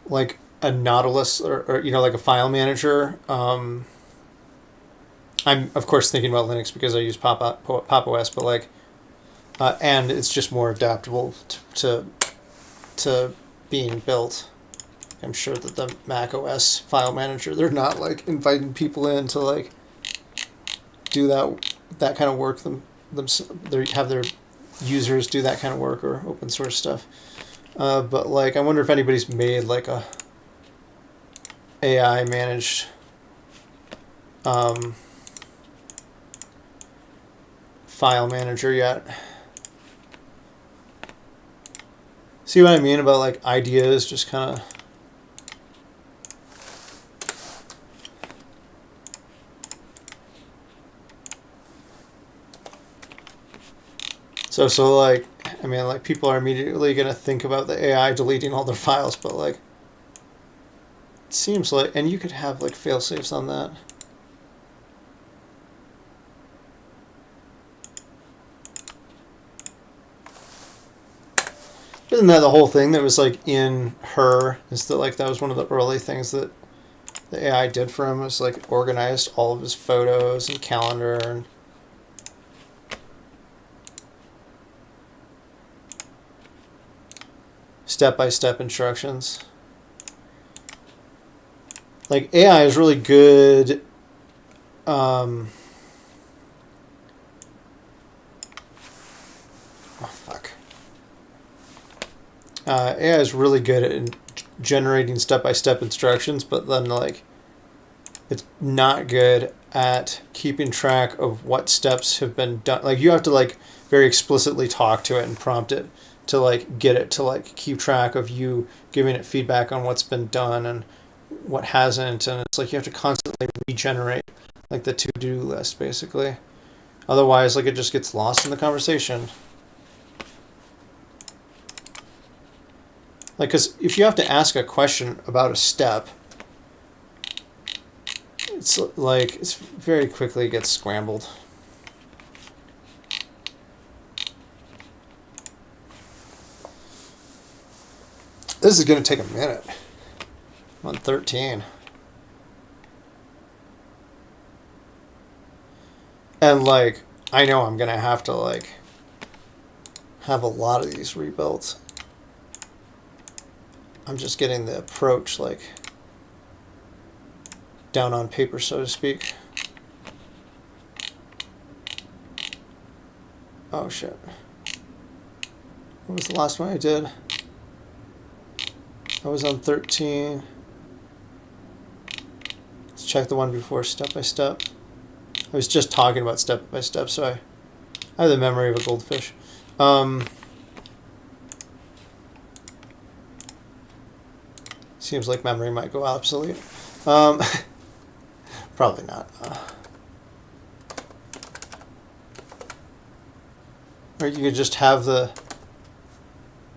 like a Nautilus or like a file manager. I'm of course thinking about Linux because I use Pop OS, but like, and it's just more adaptable to being built. I'm sure that the Mac OS file manager, they're not like inviting people in to like do that kind of work. They have their users do that kind of work or open source stuff. But like, I wonder if anybody's made like a AI managed file manager yet. See what I mean about like ideas just kind of. So like, I mean, like people are immediately going to think about the AI deleting all their files, but like, it seems like, and you could have like fail safes on that. Isn't that the whole thing that was like in her? Is that like that was one of the early things that the AI did for him, was like organized all of his photos and calendar and step-by-step instructions. Like AI is really good. Oh fuck. AI is really good at generating step-by-step instructions, but then like it's not good at keeping track of what steps have been done. Like you have to like very explicitly talk to it and prompt it to like get it to like keep track of you giving it feedback on what's been done and what hasn't, and it's like you have to constantly regenerate like the to-do list basically. Otherwise, like it just gets lost in the conversation. Like, because if you have to ask a question about a step, it's like it's very quickly gets scrambled. This is going to take a minute. I'm on 13. And like, I know I'm going to have to like have a lot of these rebuilt. I'm just getting the approach like down on paper, so to speak. Oh shit. What was the last one I did? I was on 13. Let's check the one before, step by step. I was just talking about step by step, so I have the memory of a goldfish. Seems like memory might go obsolete. Probably not. Or you could just have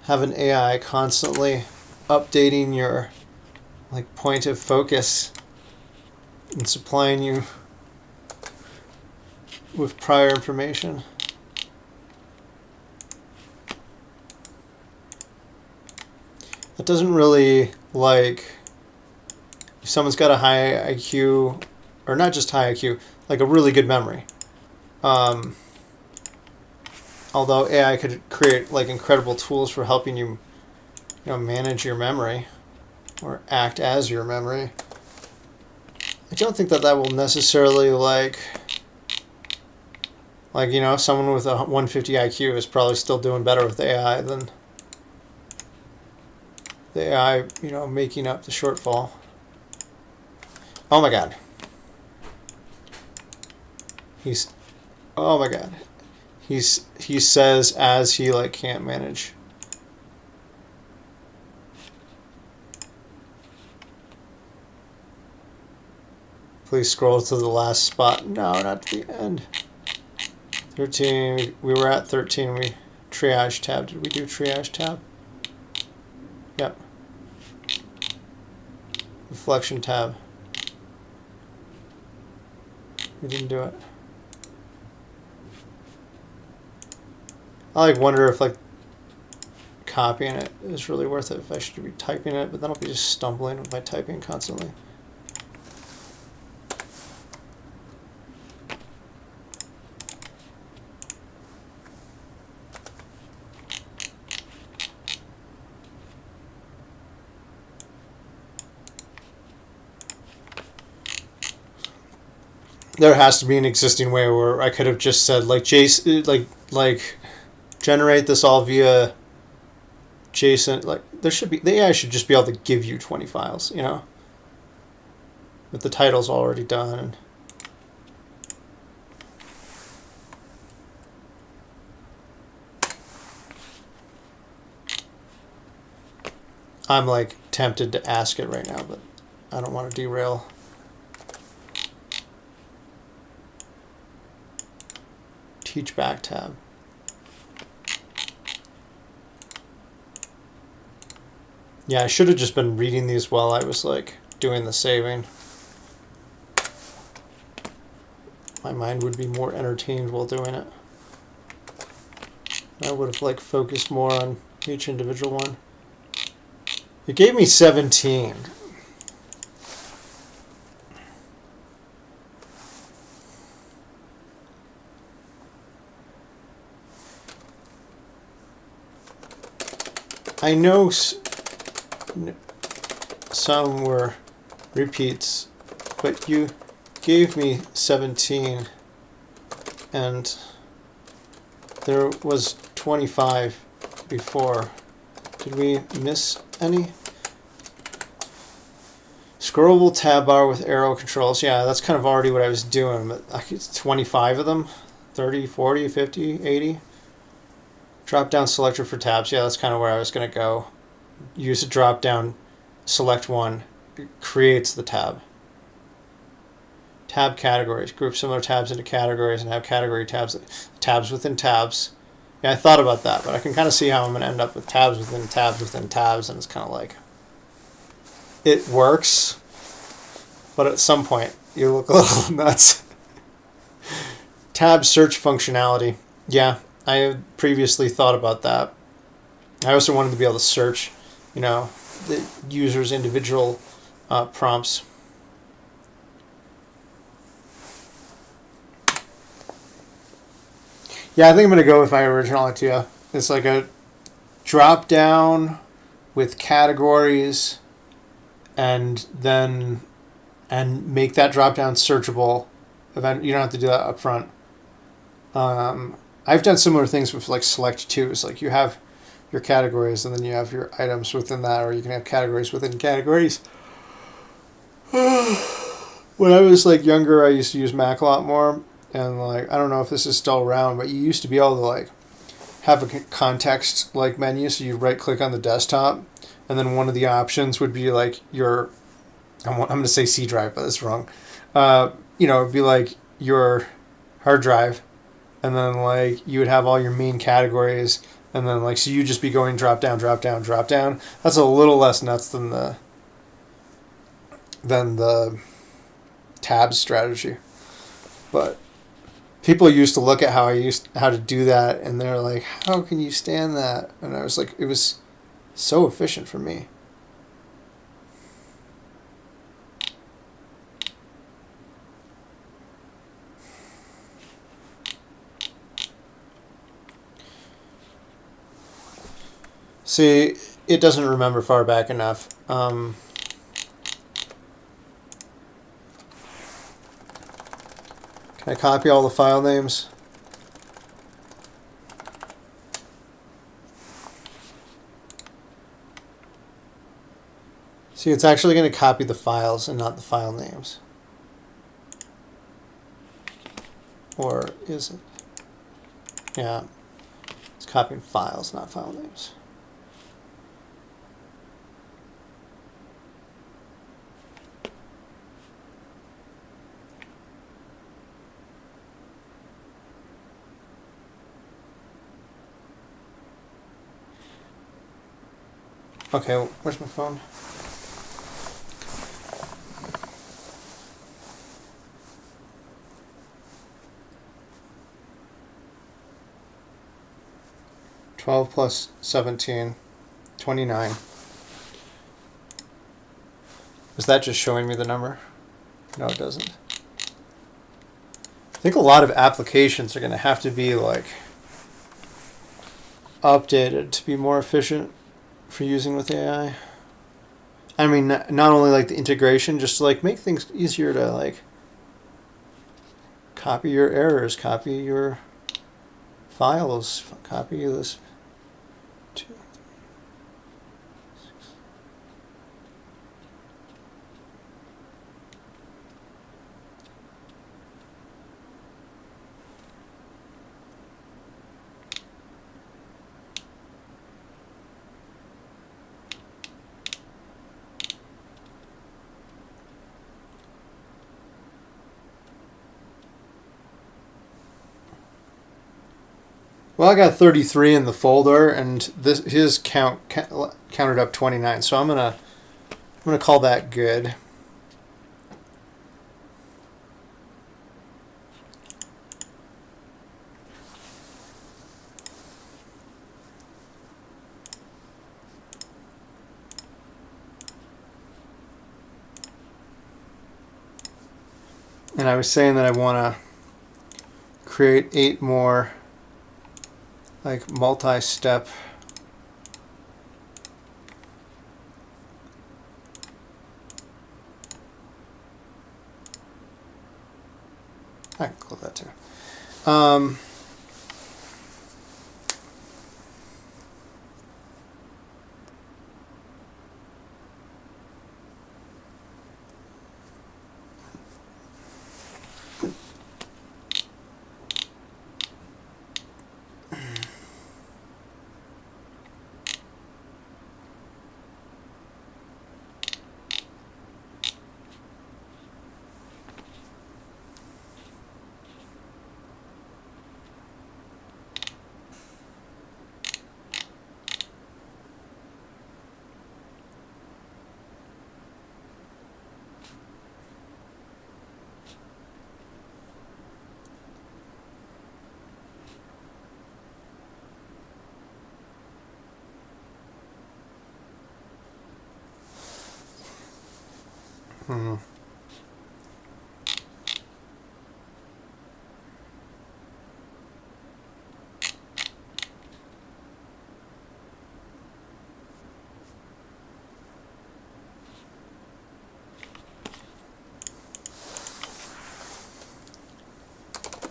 have an AI constantly updating your like point of focus and supplying you with prior information. That doesn't really, like, if someone's got a high IQ, or not just high IQ, like a really good memory. Although AI could create like incredible tools for helping you, manage your memory or act as your memory. I don't think that will necessarily like someone with a 150 IQ is probably still doing better with AI than the AI, making up the shortfall. Oh my God. Oh my God. He says as he like can't manage. Please scroll to the last spot. No, not to the end. 13. We were at 13. We triage tab. Did we do triage tab? Yep. Reflection tab. We didn't do it. I like wonder if like copying it is really worth it, if I should be typing it, but then I'll be just stumbling with my typing constantly. There has to be an existing way where I could have just said like JSON, like generate this all via JSON. Like there should be, the AI should just be able to give you 20 files, with the titles already done. I'm like tempted to ask it right now, but I don't want to derail. Teach back tab. Yeah, I should have just been reading these while I was like doing the saving. My mind would be more entertained while doing it. I would have like focused more on each individual one. It gave me 17. I know some were repeats, but you gave me 17 and there was 25 before. Did we miss any? Scrollable tab bar with arrow controls. Yeah, that's kind of already what I was doing, but it's 25 of them. 30, 40, 50, 80. Drop down selector for tabs. Yeah, that's kind of where I was going to go. Use a drop down, select one, it creates the tab. Tab categories. Group similar tabs into categories and have category tabs. Tabs within tabs. Yeah, I thought about that, but I can kind of see how I'm going to end up with tabs within tabs within tabs, and it's kind of like, it works, but at some point you look a little nuts. Tab search functionality. Yeah, I had previously thought about that. I also wanted to be able to search, the user's individual prompts. Yeah, I think I'm going to go with my original idea. It's like a drop down with categories and make that drop down searchable. You don't have to do that up front. I've done similar things with like select twos. Like you have your categories and then you have your items within that, or you can have categories within categories. When I was like younger, I used to use Mac a lot more, and like I don't know if this is still around, but you used to be able to like have a context like menu, so you right click on the desktop, and then one of the options would be like your, I'm going to say C drive, but that's wrong. It'd be like your hard drive, and then like you would have all your main categories, And then like, so you just be going drop down, drop down, drop down. That's a little less nuts than the tabs strategy. But people used to look at how to do that, and they're like, how can you stand that? And I was like, it was so efficient for me. See, it doesn't remember far back enough. Can I copy all the file names? See, it's actually going to copy the files and not the file names. Or is it? Yeah, it's copying files, not file names. Okay, where's my phone? (12 plus 17, 29). Is that just showing me the number? No, it doesn't. I think a lot of applications are going to have to be like updated to be more efficient for using with AI. I mean, not only like the integration, just to like make things easier to like copy your errors, copy your files, copy this. Well, I got 33 in the folder, and his counted up 29. So I'm gonna call that good. And I was saying that I want to create 8 more like multi-step I can close that too.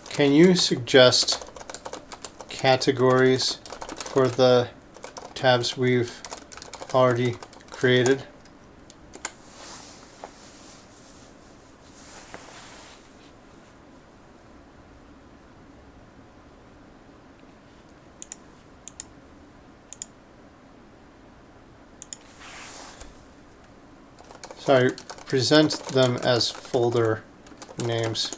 Can you suggest categories for the tabs we've already created? Sorry, present them as folder names.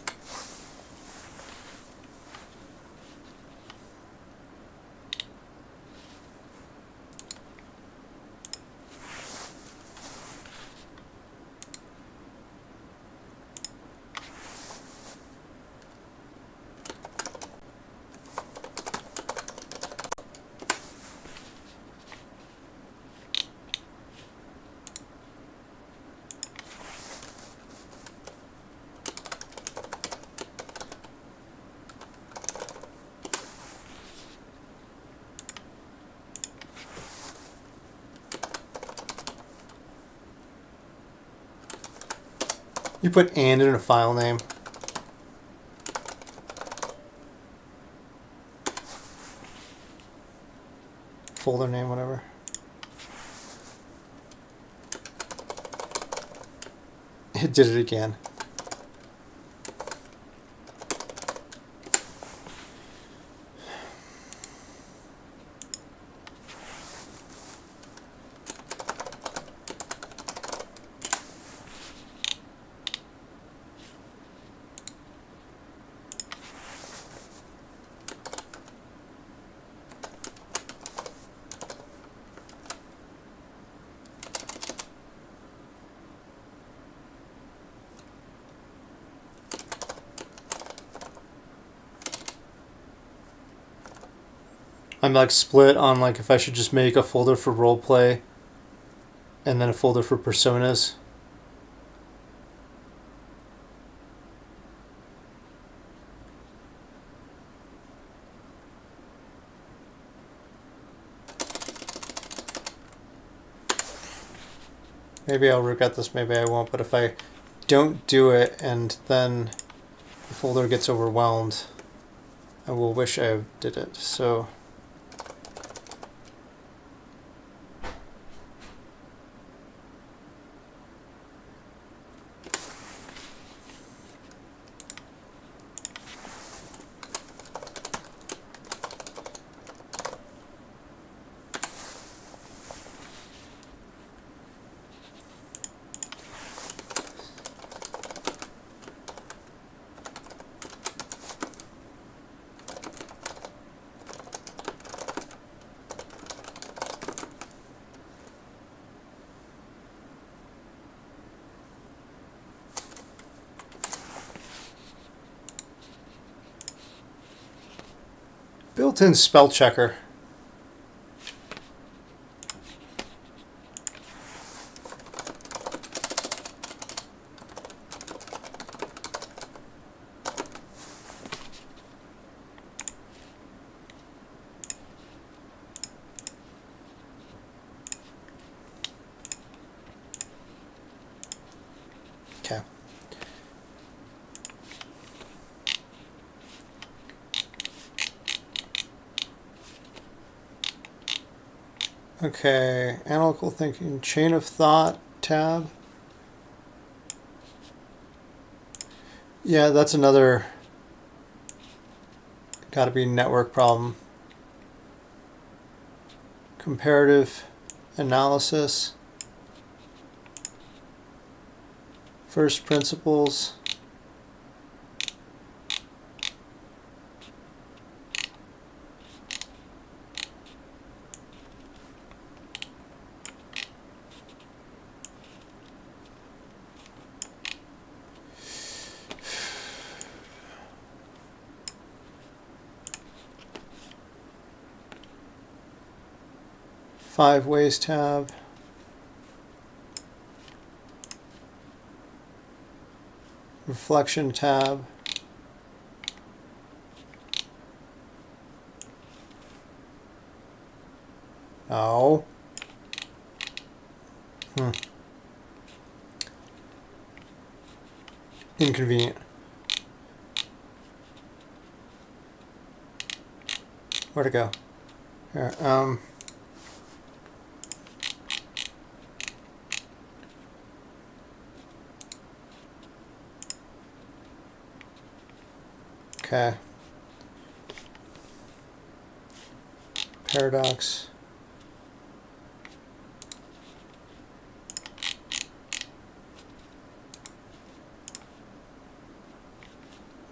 You put and in a file name. Folder name, whatever. It did it again. I'm like split on like if I should just make a folder for roleplay and then a folder for personas. Maybe I'll regret this, maybe I won't, but if I don't do it and then the folder gets overwhelmed, I will wish I did it. So built-in spell checker. Okay. Okay, analytical thinking, chain of thought tab. Yeah, that's another gotta be network problem. Comparative analysis. First principles. Five ways tab. Reflection tab. No. Inconvenient. Where'd it go? Here, okay. Paradox.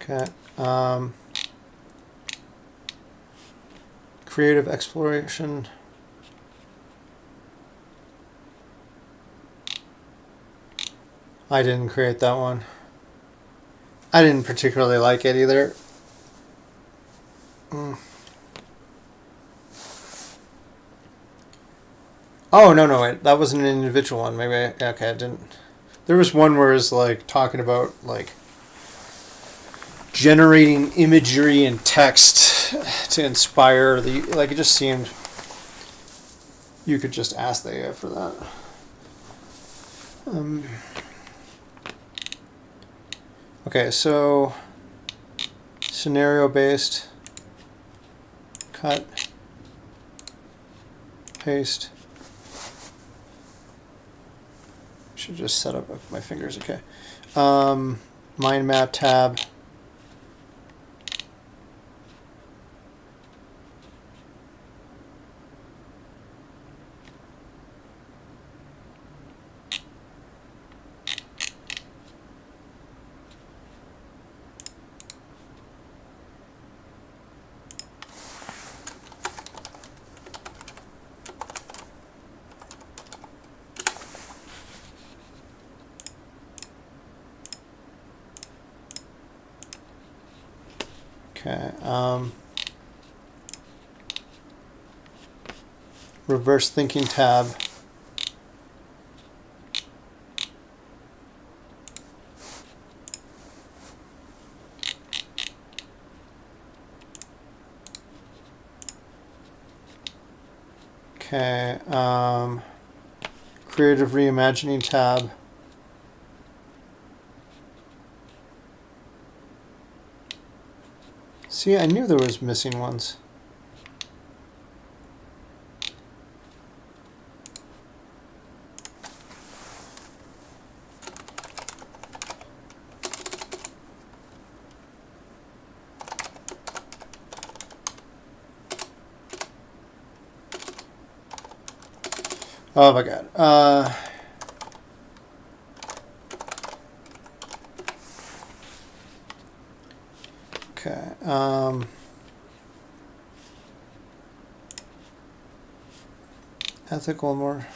Okay. Creative exploration. I didn't create that one. I didn't particularly like it either. Oh, no, wait. That wasn't an individual one. Maybe okay, I didn't. There was one where it's like talking about like generating imagery and text to inspire the, like, it just seemed you could just ask the AI for that. Okay, so scenario based, cut, paste. Should just set up my fingers. Okay. Mind map tab. Okay. Reverse thinking tab. Okay. Creative reimagining tab. See, I knew there was missing ones. Oh my god. Okay. Ethical more.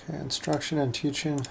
Okay, instruction and teaching.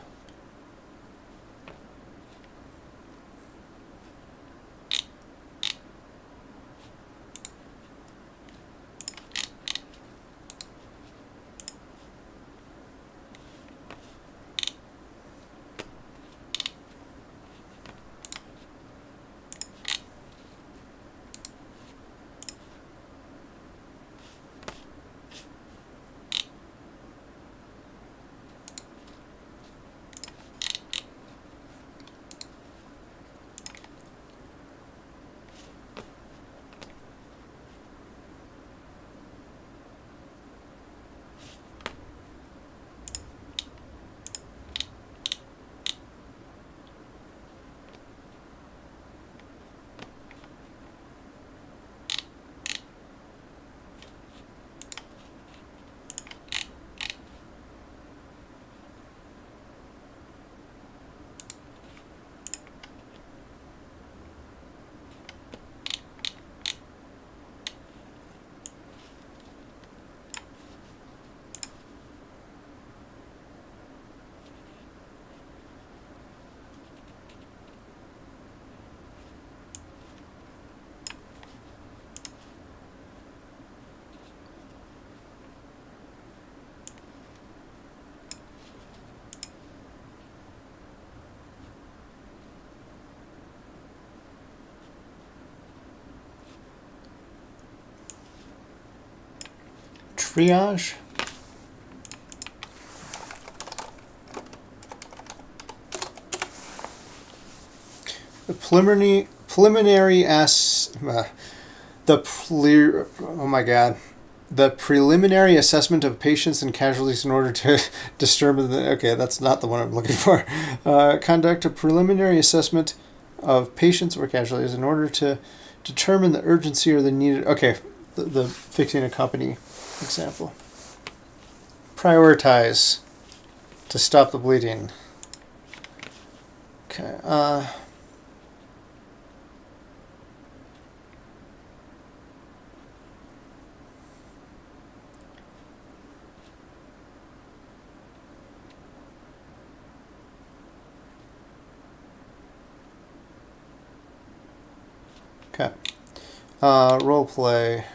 Triage. The preliminary Oh my god. The preliminary assessment of patients and casualties in order to determine the. Okay, that's not the one I'm looking for. Conduct a preliminary assessment of patients or casualties in order to determine the urgency or the needed. Okay, the fixing a company example. Prioritize to stop the bleeding. Okay. Okay. Role play.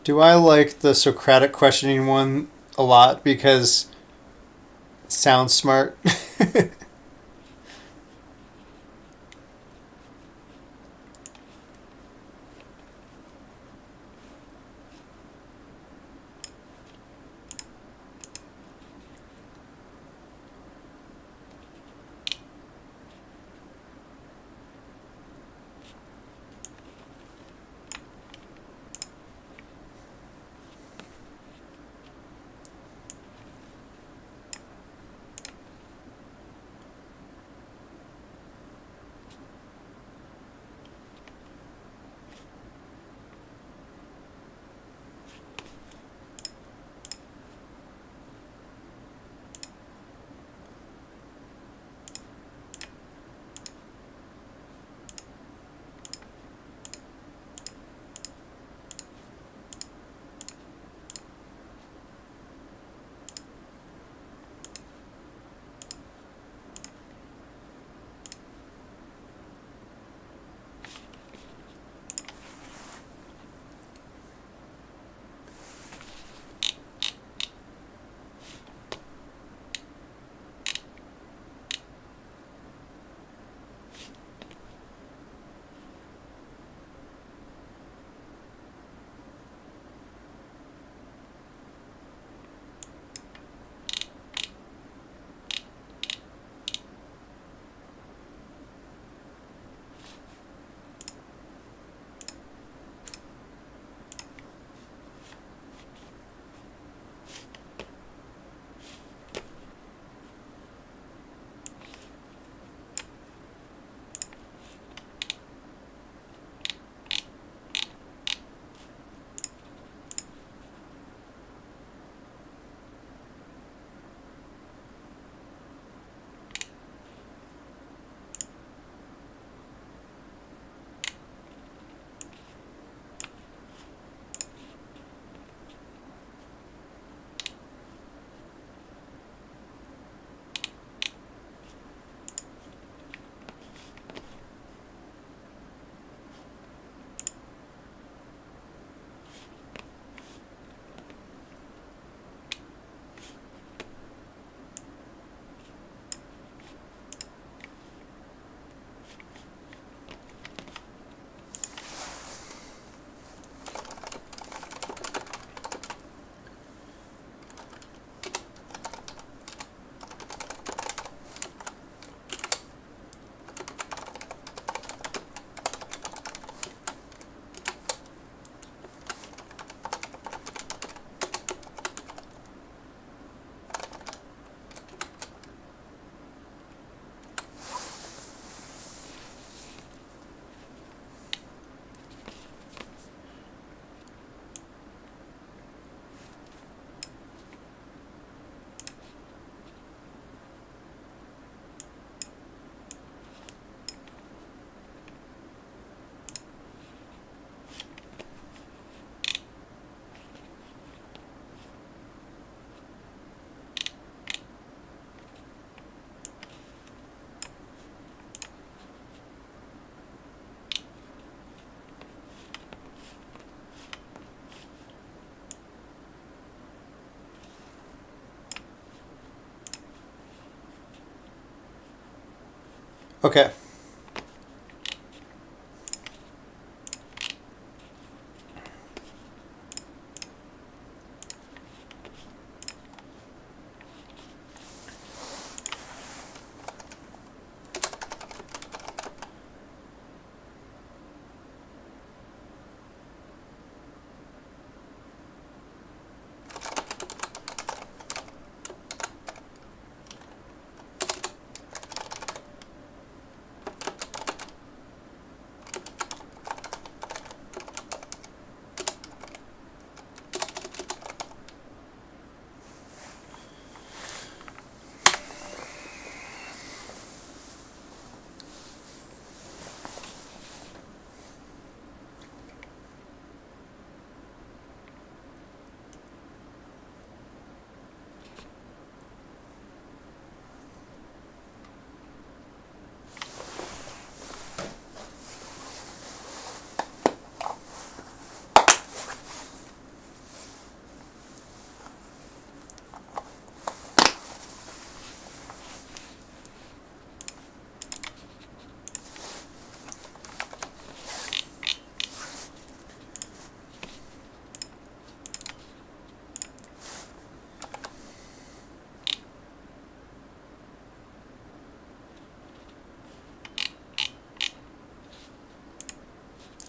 Do I like the Socratic questioning one a lot because it sounds smart? Okay.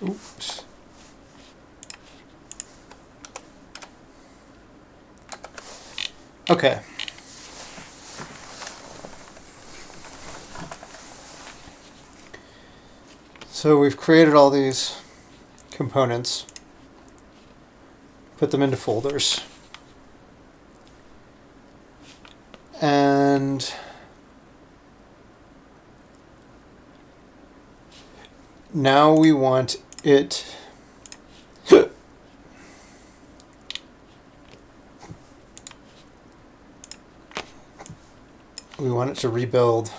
Oops. Okay. So we've created all these components, put them into folders, and now we want it to rebuild.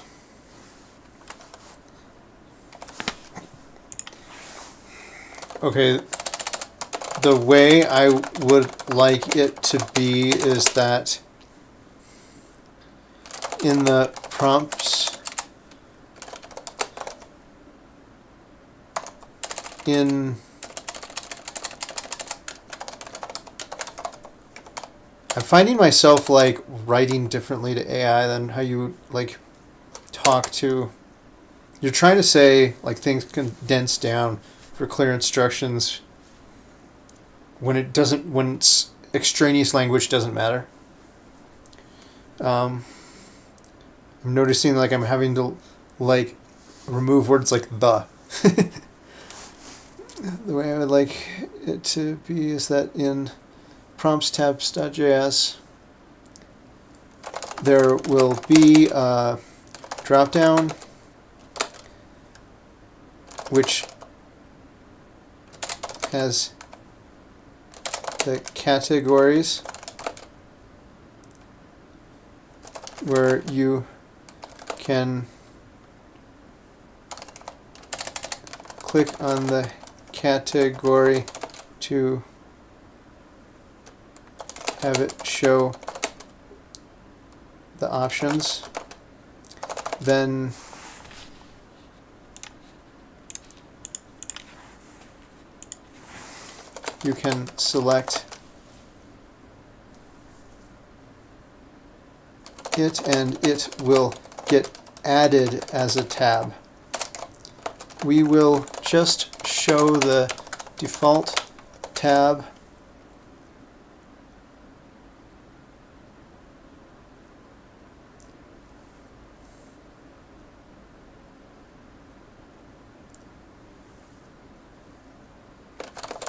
Okay, the way I would like it to be is that in the prompts I'm finding myself like writing differently to AI than how you like talk to. You're trying to say like things condensed down for clear instructions when it's extraneous language doesn't matter. I'm noticing like I'm having to like remove words like the. The way I would like it to be is that in prompts tabs.js there will be a drop down which has the categories where you can click on the category to have it show the options. Then you can select it and it will get added as a tab. We will just show the default tab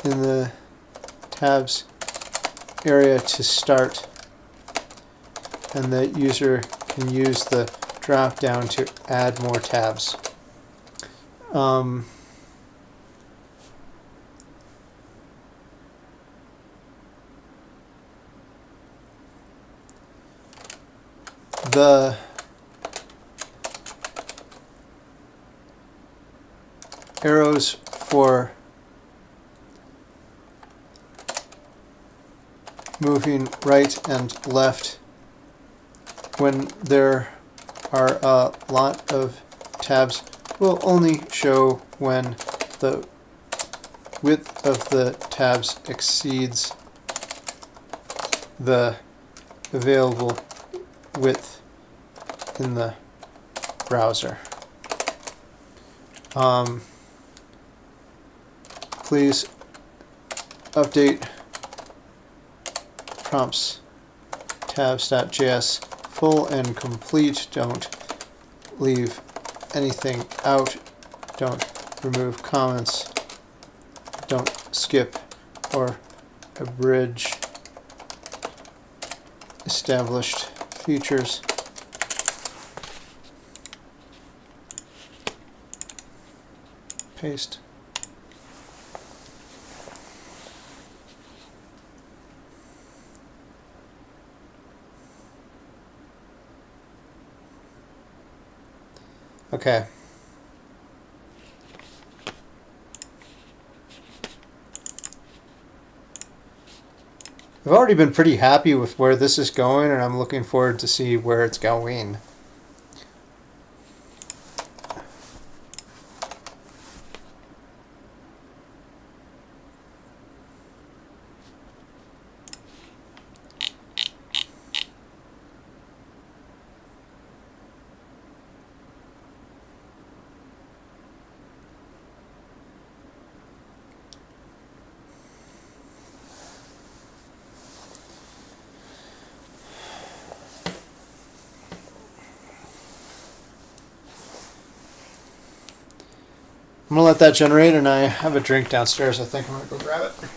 in the tabs area to start, and the user can use the drop down to add more tabs. The arrows for moving right and left when there are a lot of tabs will only show when the width of the tabs exceeds the available width in the browser. Please update prompts tabs.js full and complete. Don't leave anything out. Don't remove comments. Don't skip or abridge established features. Paste. Okay. I've already been pretty happy with where this is going, and I'm looking forward to see where it's going. I'm going to let that generate, and I have a drink downstairs. I think I'm going to go grab it.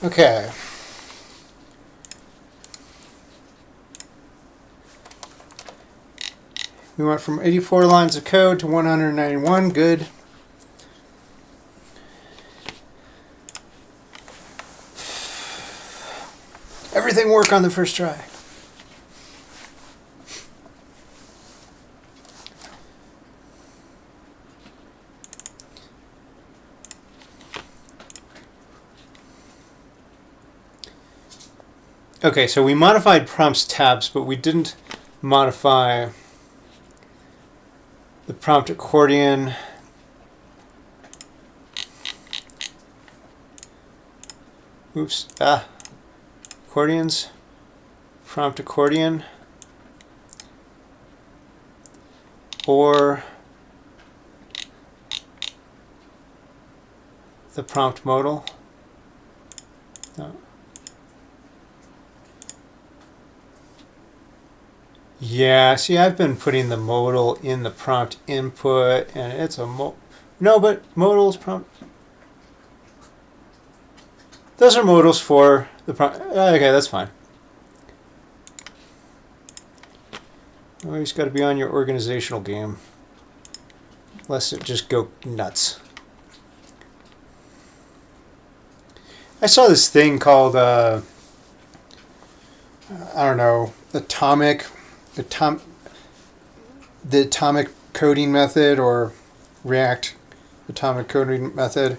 Okay. We went from 84 lines of code to 191. Good. Everything worked on the first try. Okay, so we modified prompts tabs, but we didn't modify the prompt accordion. Oops. Accordions. Prompt accordion. Or the prompt modal. No. Yeah, see, I've been putting the modal in the prompt input, and it's a no, but modals prompt. Those are modals for the prompt. Okay, that's fine. Always got to be on your organizational game, lest it just go nuts. I saw this thing called I don't know, the atomic coding method, or React atomic coding method,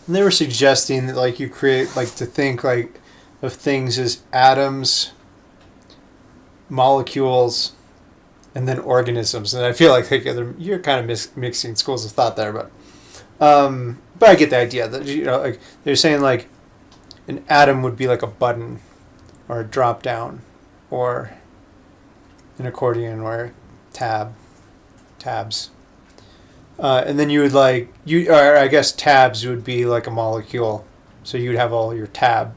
and they were suggesting that like you create like to think like of things as atoms molecules, and then organisms. And I feel like you're kind of mixing schools of thought there, but I get the idea that, like they're saying like an atom would be like a button or a drop down or an accordion or tabs. And then you would or I guess tabs would be like a molecule. So you would have all your tabs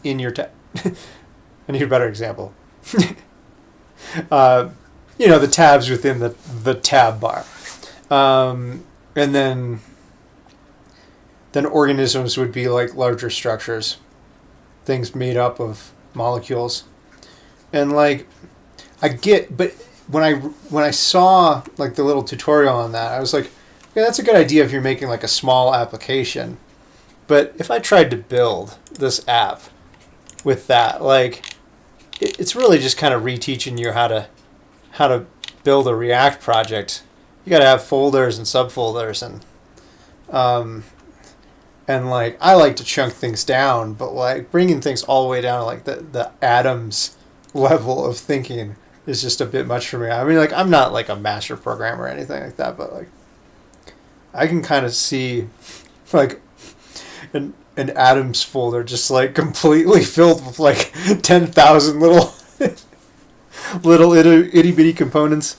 in your tab. I need a better example. The tabs within the tab bar. And then organisms would be like larger structures, things made up of molecules. And like I get, but when I saw like the little tutorial on that, I was like, yeah, that's a good idea if you're making like a small application. But if I tried to build this app with that, like it's really just kind of reteaching you how to build a React project. You got to have folders and subfolders and like I like to chunk things down, but like bringing things all the way down to like the atoms level of thinking is just a bit much for me. I mean, like I'm not like a master programmer or anything like that, but like I can kind of see like an atoms folder just like completely filled with like 10,000 little itty bitty components.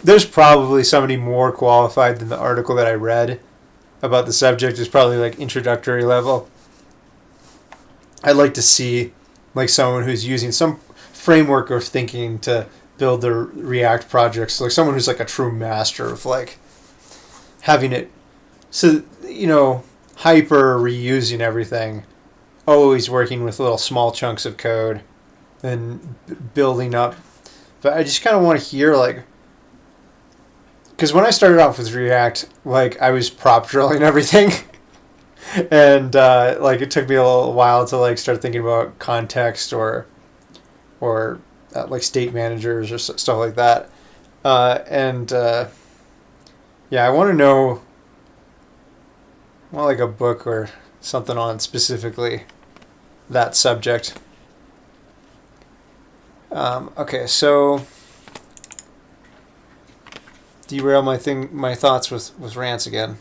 There's probably somebody more qualified than the article that I read about the subject. Is probably like introductory level. I'd like to see like someone who's using some framework of thinking to build their React projects, like someone who's like a true master of like having it, so hyper reusing everything, always working with little small chunks of code and building up. But I just kind of want to hear like, because when I started off with React, like I was prop drilling everything. And like it took me a little while to like start thinking about context or like state managers or stuff like that. Yeah, I want to know, like a book or something on specifically that subject. Okay, so derail my thoughts with rants again.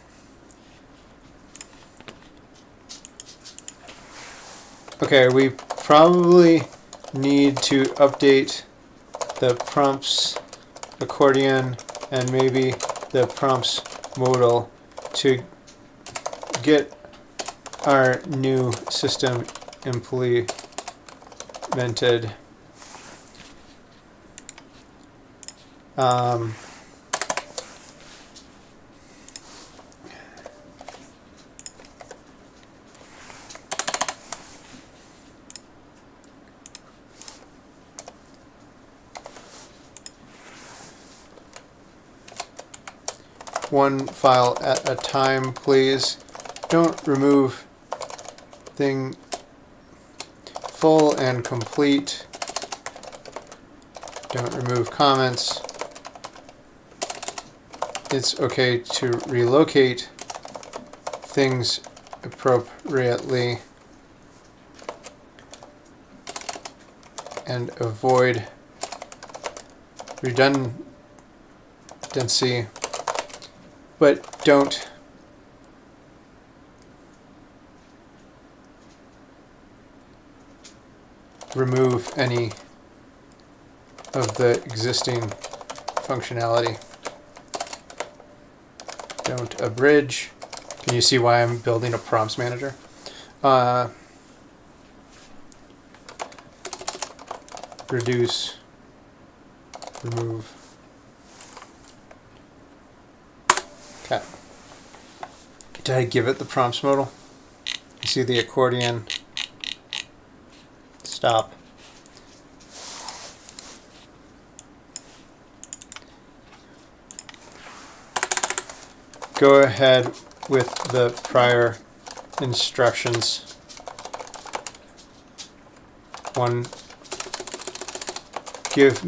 Okay, we probably need to update the prompts accordion and maybe the prompts modal to get our new system implemented. One file at a time, please. Don't remove thing full and complete. Don't remove comments. It's okay to relocate things appropriately and avoid redundancy, but don't remove any of the existing functionality. Don't abridge. Can you see why I'm building a prompts manager? Reduce, remove. Okay. Did I give it the prompts modal? You see the accordion. Stop. Go ahead with the prior instructions. One, give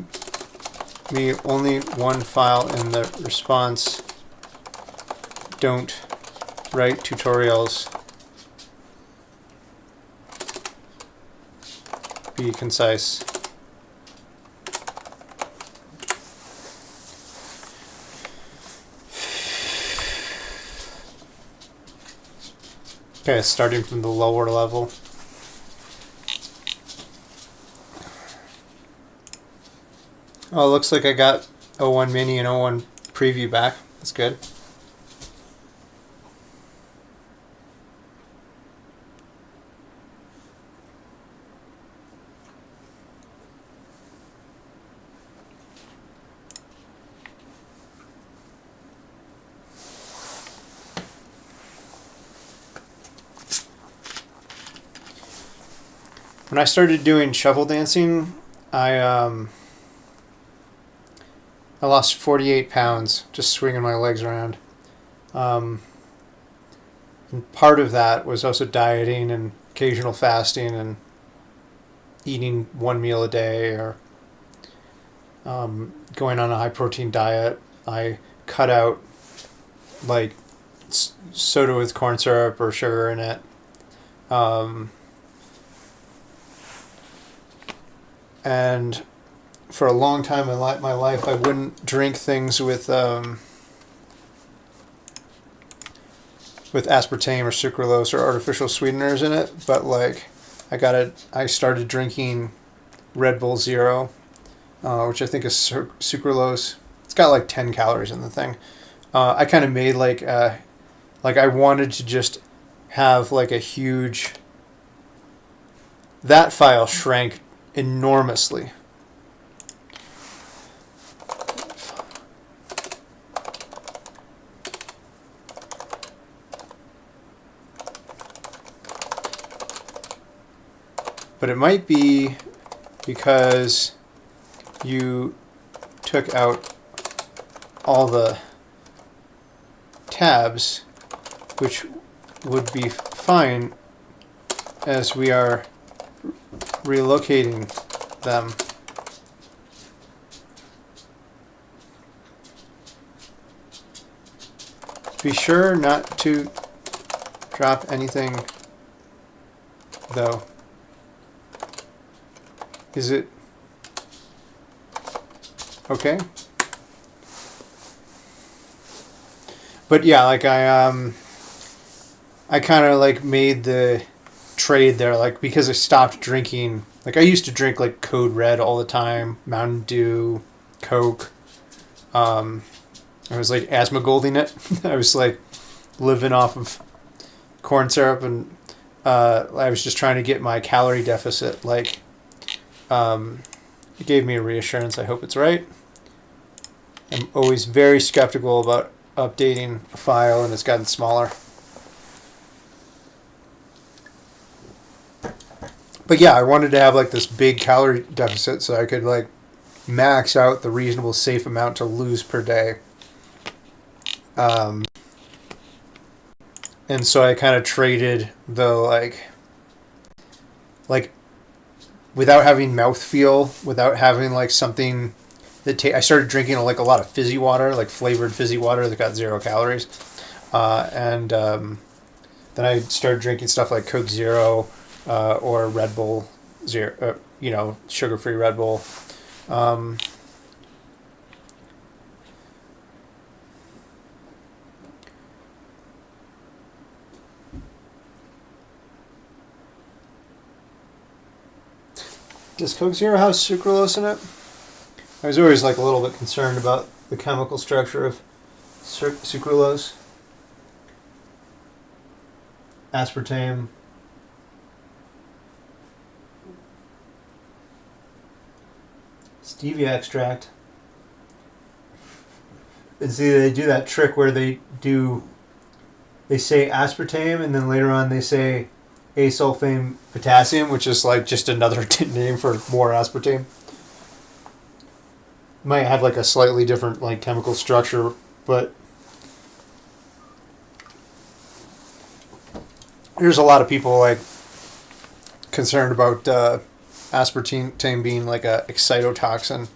me only one file in the response. Don't write tutorials. be concise. Okay, starting from the lower level. Oh, it looks like I got O1 Mini and O1 Preview back. That's good. When I started doing shuffle dancing, I lost 48 pounds just swinging my legs around. And part of that was also dieting and occasional fasting and eating one meal a day, or going on a high protein diet. I cut out like soda with corn syrup or sugar in it. And for a long time in my life, I wouldn't drink things with aspartame or sucralose or artificial sweeteners in it. But like, I started drinking Red Bull Zero, which I think is sucralose. It's got like 10 calories in the thing. I kind of made like I wanted to just have like a huge. That file shrank enormously. But it might be because you took out all the tabs, which would be fine as we are relocating them. Be sure not to drop anything, though. Is it okay? But yeah, like I kind of like made the trade there, like, because I stopped drinking. Like, I used to drink like Code Red all the time, Mountain Dew, Coke. I was like asthma golding it. I was like living off of corn syrup, and I was just trying to get my calorie deficit. Like, it gave me a reassurance. I hope it's right. I'm always very skeptical about updating a file, and it's gotten smaller. But yeah, I wanted to have like this big calorie deficit so I could like max out the reasonable safe amount to lose per day. And so I kind of traded the like without having mouthfeel, without having like something that I started drinking like a lot of fizzy water, like flavored fizzy water that got 0 calories. And then I started drinking stuff like Coke Zero, or Red Bull Zero, sugar-free Red Bull. Does Coke Zero have sucralose in it? I was always like a little bit concerned about the chemical structure of sucralose, aspartame. Stevia extract. And see, they do that trick where they say aspartame, and then later on they say asulfame potassium, which is like just another name for more aspartame. Might have like a slightly different like chemical structure, but there's a lot of people like concerned about aspartame being like a excitotoxin.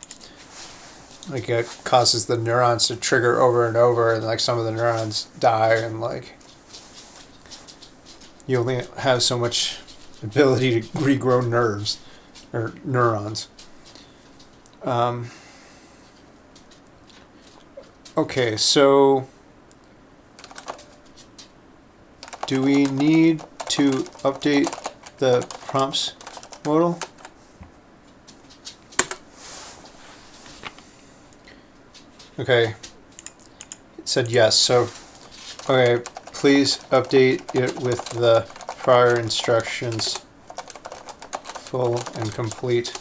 Like, it causes the neurons to trigger over and over, and like some of the neurons die, and like you only have so much ability to regrow nerves. or neurons. Okay, so do we need to update the prompts modal? Okay, it said yes. So, okay, please update it with the prior instructions full and complete.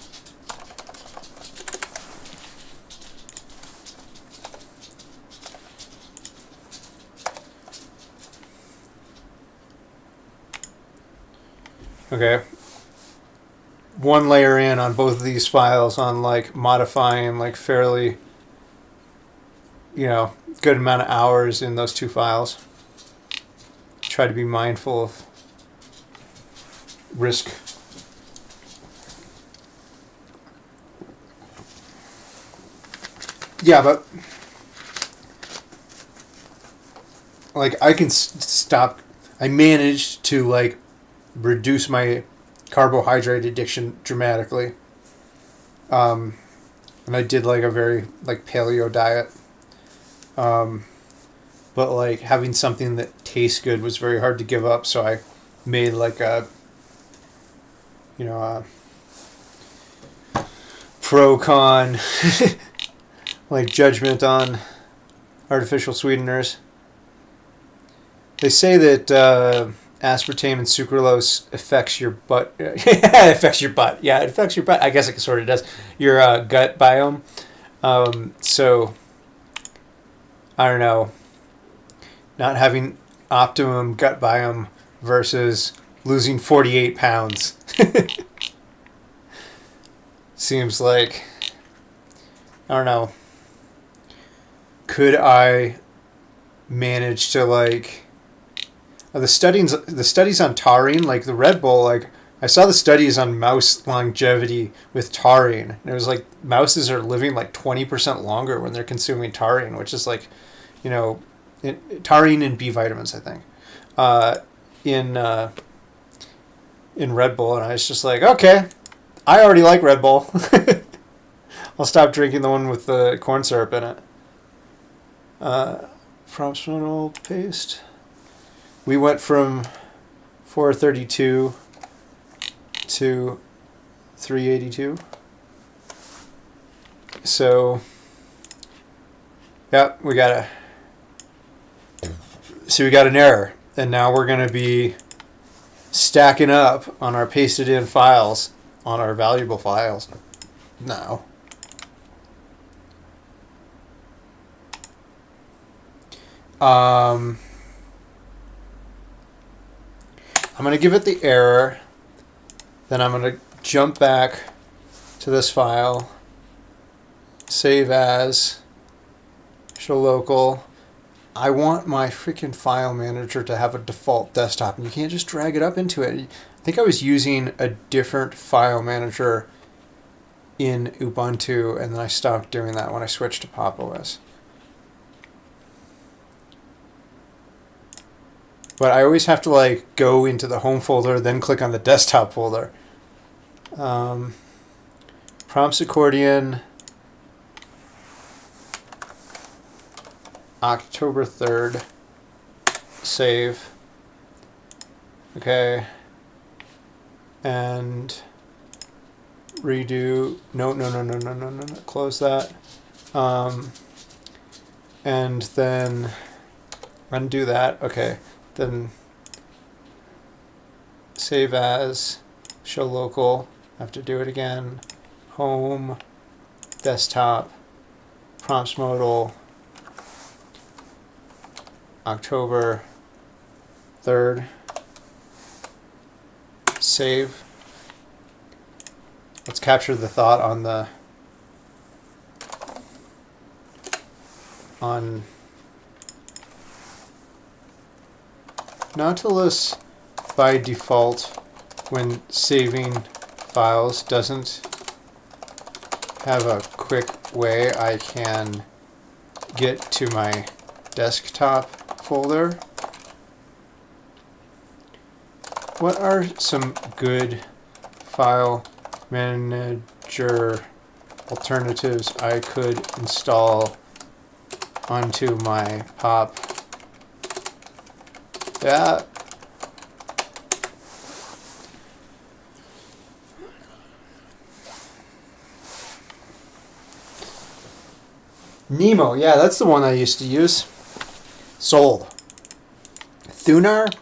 Okay. One layer in on both of these files on like modifying like fairly, good amount of hours in those two files. Try to be mindful of risk. Yeah, but like I can stop. I managed to like reduce my carbohydrate addiction dramatically. And I did like a very like paleo diet. But like having something that tastes good was very hard to give up. So I made like a pro con like judgment on artificial sweeteners. They say that aspartame and sucralose affects your butt. It affects your butt. Yeah, it affects your butt. I guess it sort of does. Your gut biome. So, I don't know. Not having optimum gut biome versus losing 48 pounds. Seems like, I don't know. Could I manage to like the studies on taurine, like the Red Bull, like I saw the studies on mouse longevity with taurine, and it was like mouses are living like 20% longer when they're consuming taurine, which is like, taurine and B vitamins, I think, in Red Bull, and I was just like, okay, I already like Red Bull. I'll stop drinking the one with the corn syrup in it. Prompts modal paste. We went from 432 to 382. So, yeah, we got an error, and now we're going to be stacking up on our pasted in files, on our valuable files. Now. I'm going to give it the error. Then I'm going to jump back to this file. Save as. Show local. I want my freaking file manager to have a default desktop. And you can't just drag it up into it. I think I was using a different file manager in Ubuntu. And then I stopped doing that when I switched to Pop! OS. But I always have to like go into the home folder, then click on the desktop folder. Prompts accordion, October 3rd, save. Okay. And redo. No, close that. And then undo that. Okay. Then save as, show local, have to do it again, home, desktop, prompts modal, October 3rd, save. Let's capture the thought on Nautilus by default, when saving files, doesn't have a quick way I can get to my desktop folder. What are some good file manager alternatives I could install onto my pop. Yeah. Nemo, yeah, that's the one I used to use. Sold. Thunar,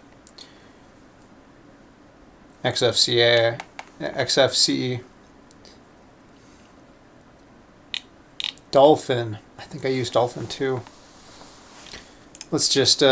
XFCE. Dolphin. I think I used Dolphin too. Let's just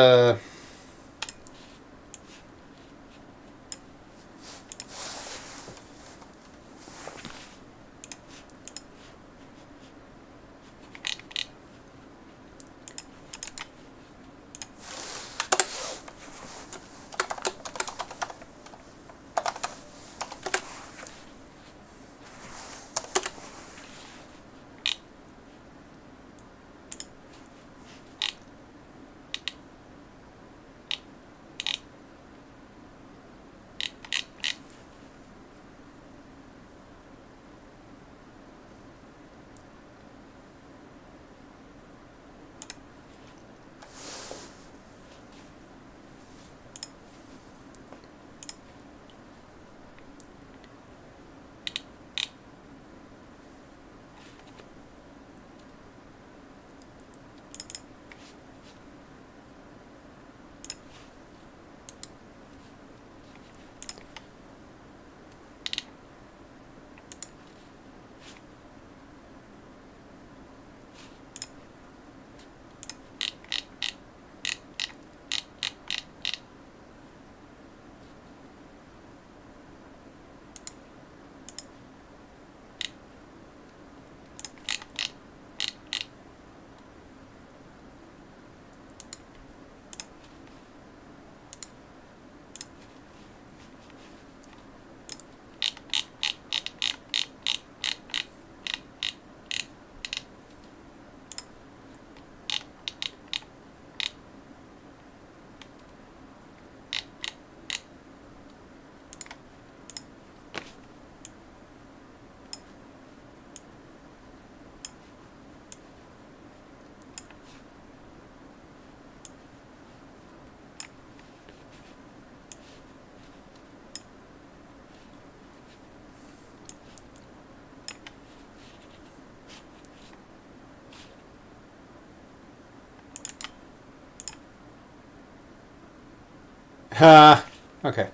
okay.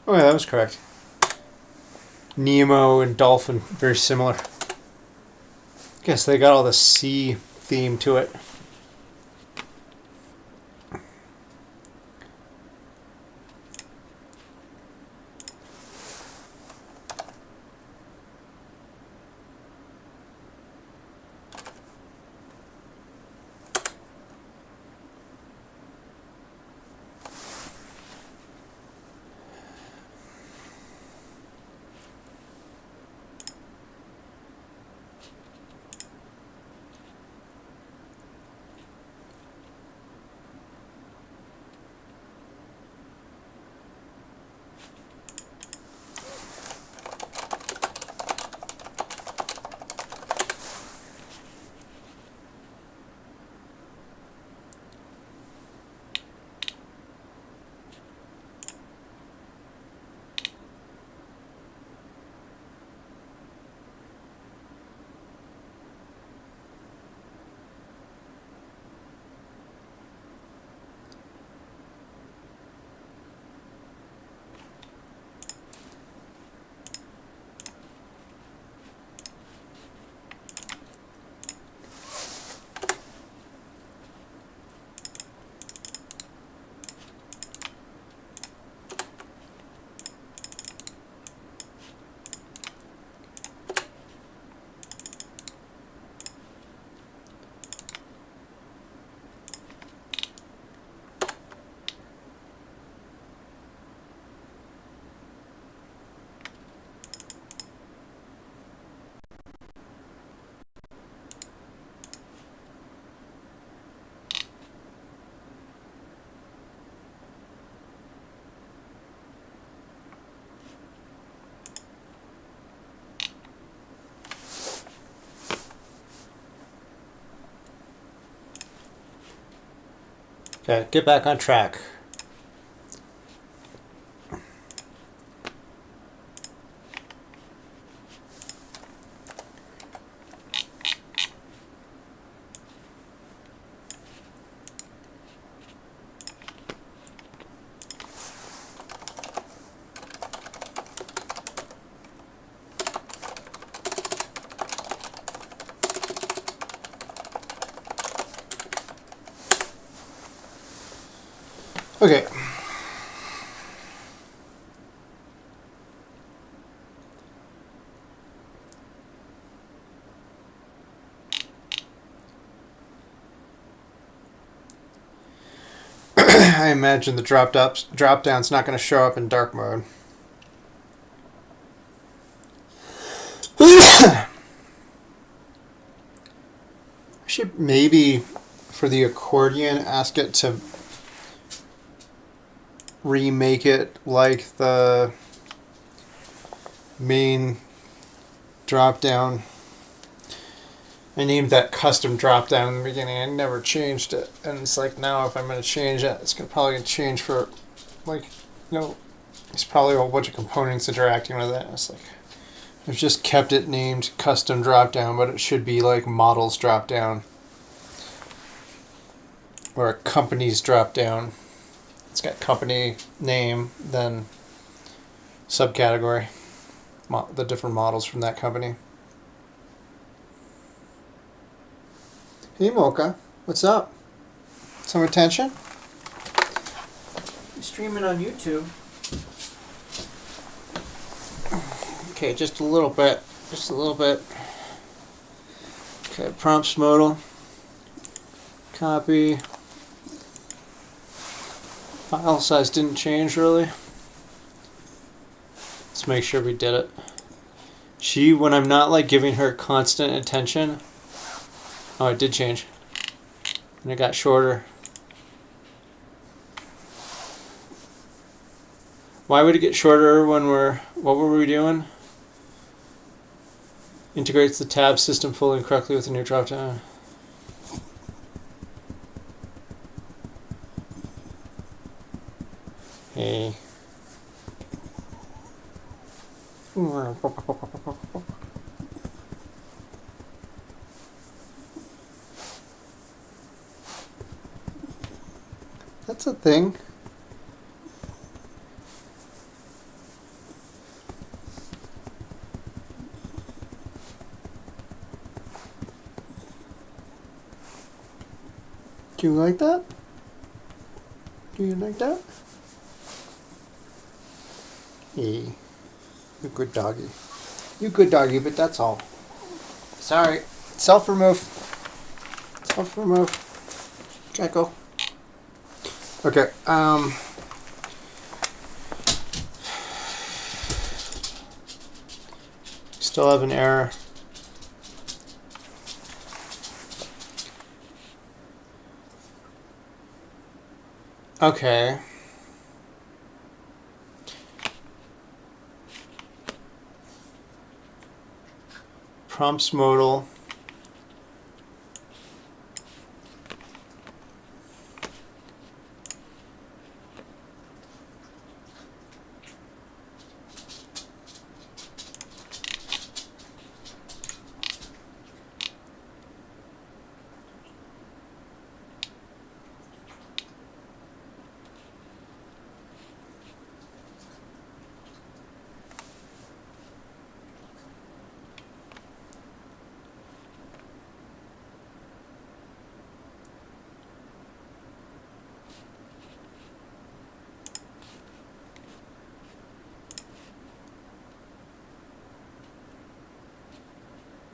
Oh, yeah, that was correct. Nemo and Dolphin, very similar. Guess they got all the sea theme to it. Okay, get back on track. Okay. I imagine the drop down's not going to show up in dark mode. I should maybe, for the accordion, ask it to remake it like the main drop down. I named that custom drop down in the beginning. I never changed it, and it's like now if I'm going to change it, it's probably going to change for like it's probably a whole bunch of components interacting with it. It's like I've just kept it named custom drop down, but it should be like models drop down or a company's drop down. It's got company name, then subcategory, the different models from that company. Hey Mocha, what's up? Some attention? I'm streaming on YouTube. Okay, just a little bit. Just a little bit. Okay, prompts modal. Copy. File size didn't change really. Let's make sure we did it. When I'm not like giving her constant attention. Oh, it did change. And it got shorter. Why would it get shorter when what were we doing? Integrates the tab system fully and correctly with the new drop down. Hey. That's a thing. Do you like that? Do you like that? Hey, you good doggy. You good doggy, but that's all. Sorry. Self-remove. Self-remove. Gecko. Okay, still have an error. Okay. Prompts modal.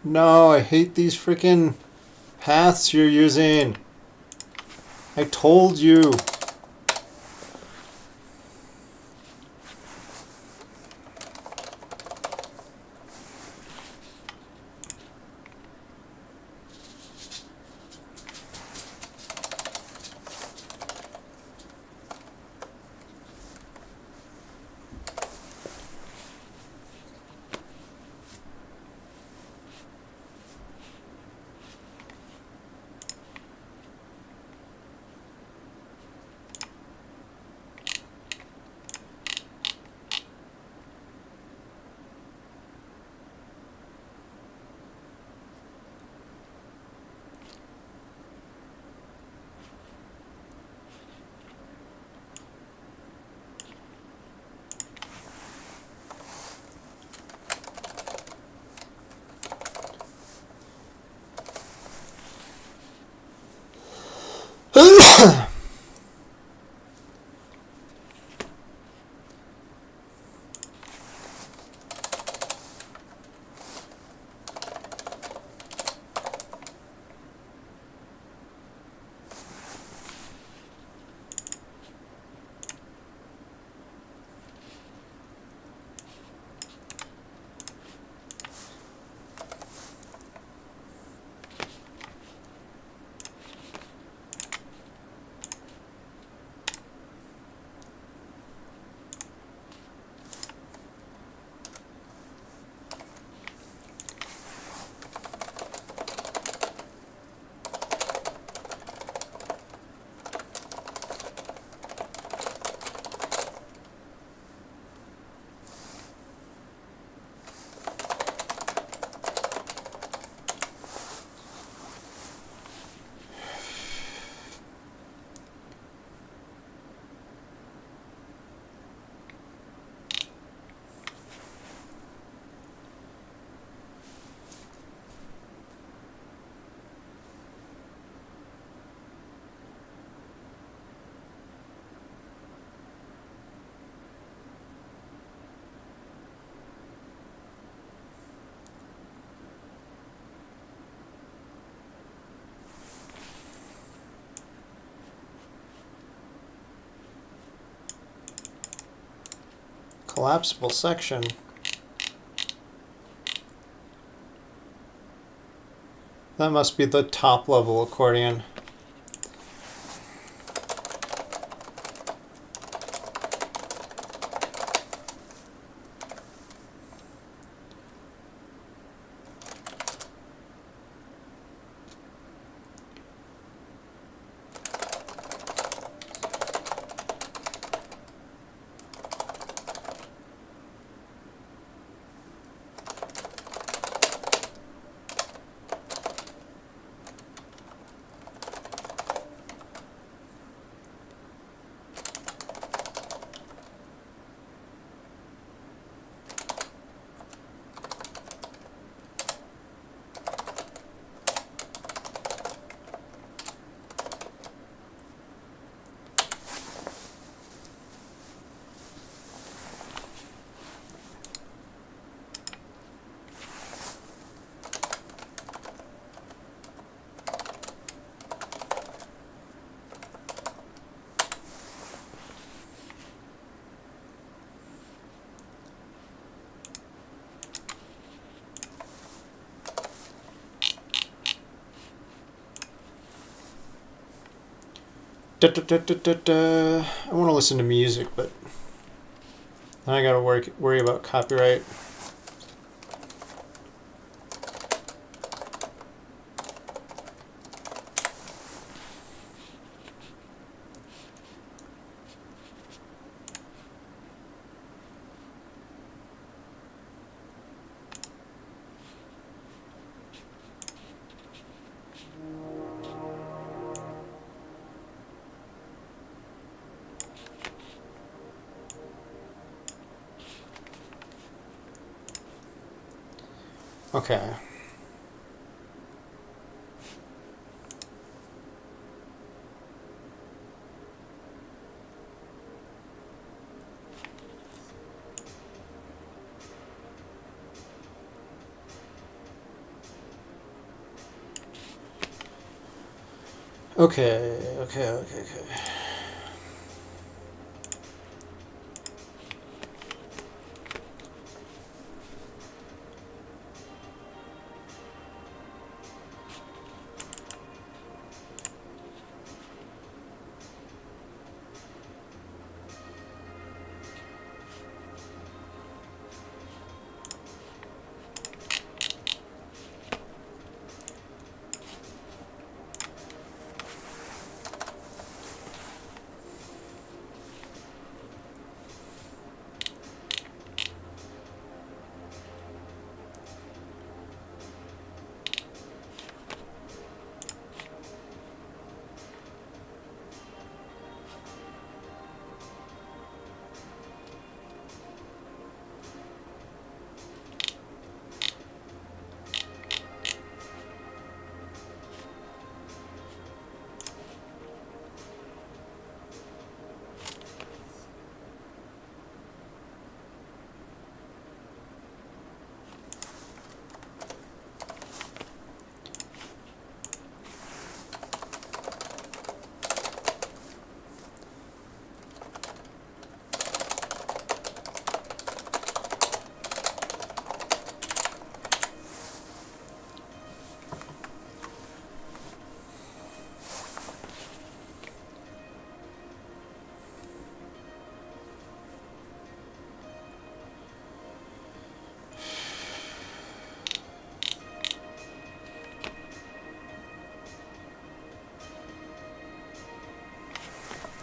No, I hate these freaking paths you're using. I told you. Collapsible section. That must be the top level accordion. Da, da, da, da, da, da. I want to listen to music, but then I gotta worry about copyright. Okay. Okay.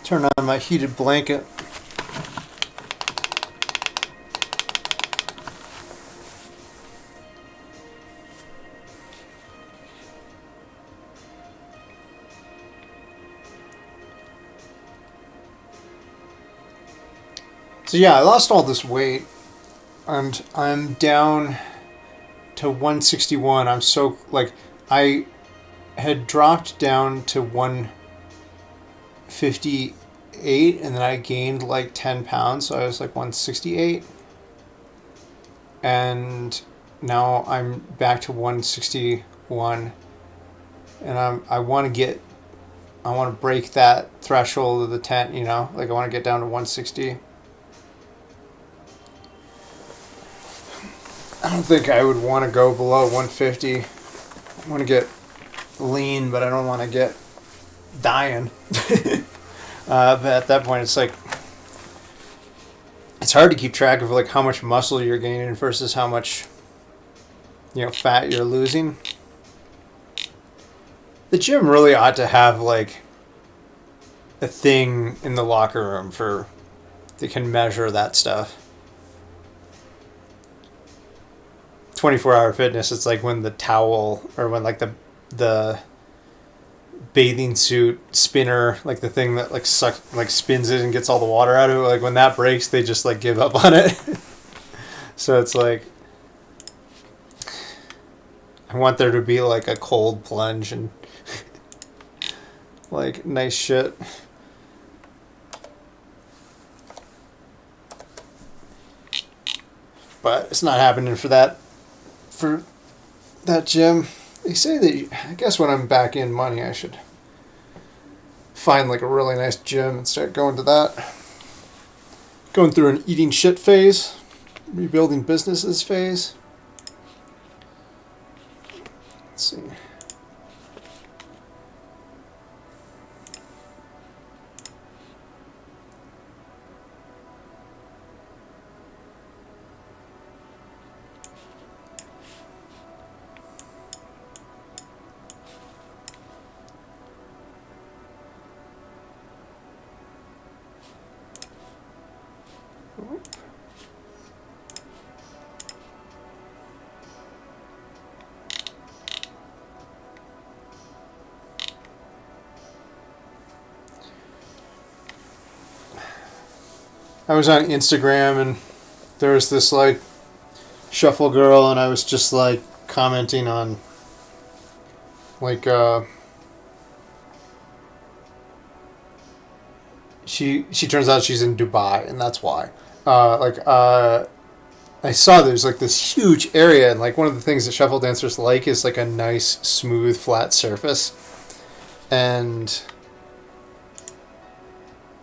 Turn on my heated blanket. So yeah, I lost all this weight, and I'm down to 161. I'm so like I had dropped down to 158, and then I gained like 10 pounds, so I was like 168, and now I'm back to 161, and I want to break that threshold of the tent, like I want to get down to 160. I don't think I would want to go below 150. I want to get lean, but I don't want to get dying. But at that point, it's like it's hard to keep track of like how much muscle you're gaining versus how much fat you're losing. The gym really ought to have like a thing in the locker room for they can measure that stuff. 24-hour fitness, it's like when the towel or when like the bathing suit spinner, like the thing that like spins it and gets all the water out of it, like when that breaks they just like give up on it. So it's like I want there to be like a cold plunge and like nice shit. But it's not happening for that gym. They say that I guess when I'm back in money I should find like a really nice gym and start going to that. Going through an eating shit phase, rebuilding businesses phase. Let's see. I was on Instagram and there was this like shuffle girl and I was just like commenting on like she turns out she's in Dubai and that's why I saw there's like this huge area and like one of the things that shuffle dancers like is like a nice smooth flat surface, and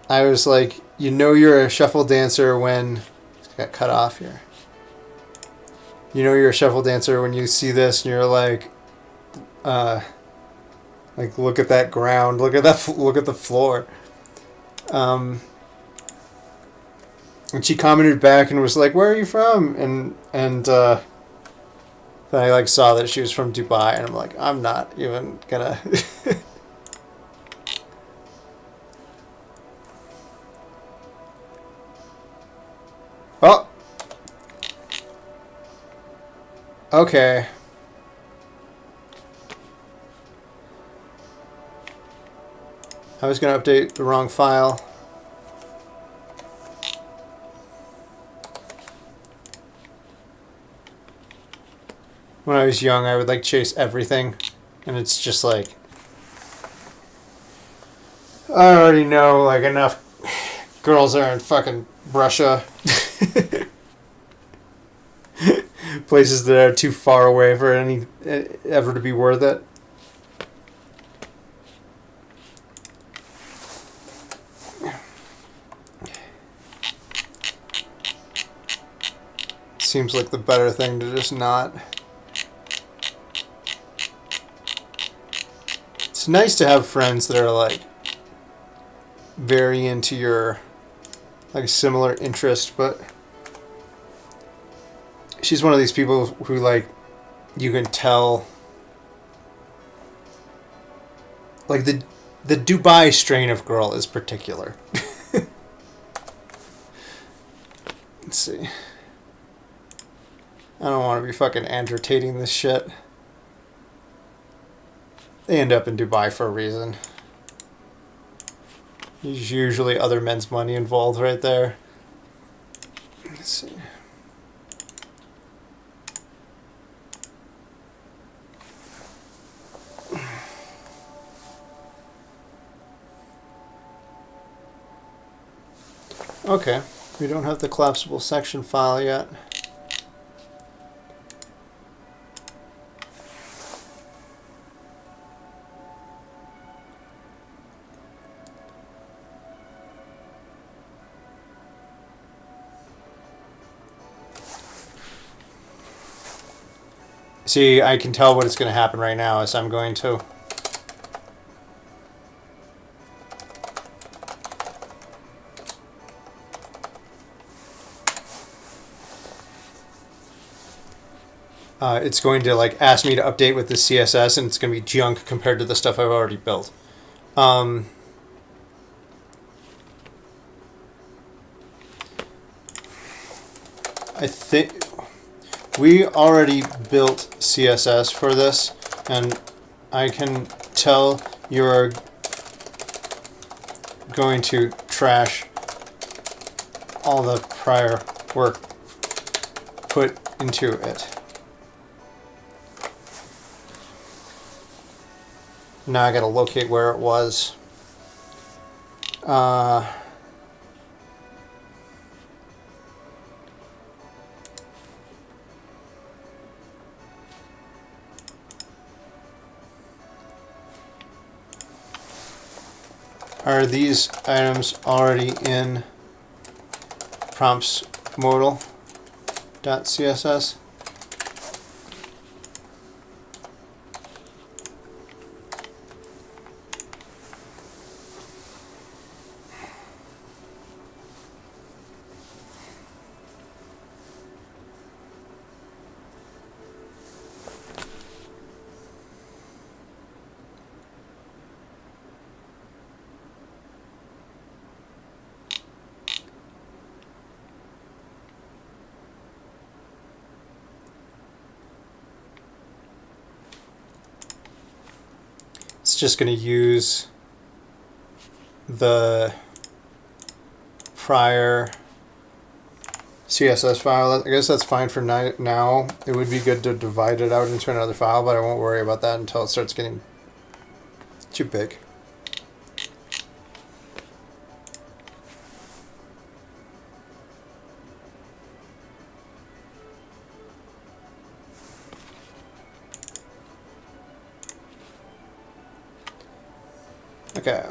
I was like, you're a shuffle dancer when it got cut off here. You're a shuffle dancer when you see this and you're like look at that ground, look at the floor. And she commented back and was like, "Where are you from?" And then I like saw that she was from Dubai, and I'm like, I'm not even gonna. Oh. Okay. I was gonna update the wrong file. When I was young, I would like chase everything, and it's just like I already know like enough girls are in fucking Russia. Places that are too far away for any ever to be worth it. Seems like the better thing to just not. It's nice to have friends that are like very into your like similar interest, but she's one of these people who like you can tell like the Dubai strain of girl is particular. Let's see. I don't want to be fucking agitating this shit. They end up in Dubai for a reason. There's usually other men's money involved right there. Let's see. Okay, we don't have the collapsible section file yet. See, I can tell what is going to happen right now as I'm going to. It's going to like ask me to update with the CSS, and it's going to be junk compared to the stuff I've already built. I think we already built CSS for this, and I can tell you're going to trash all the prior work put into it. Now I gotta locate where it was. Are these items already in prompts modal.css? It's just going to use the prior CSS file. I guess that's fine for now. It would be good to divide it out into another file, but I won't worry about that until it starts getting too big. Okay.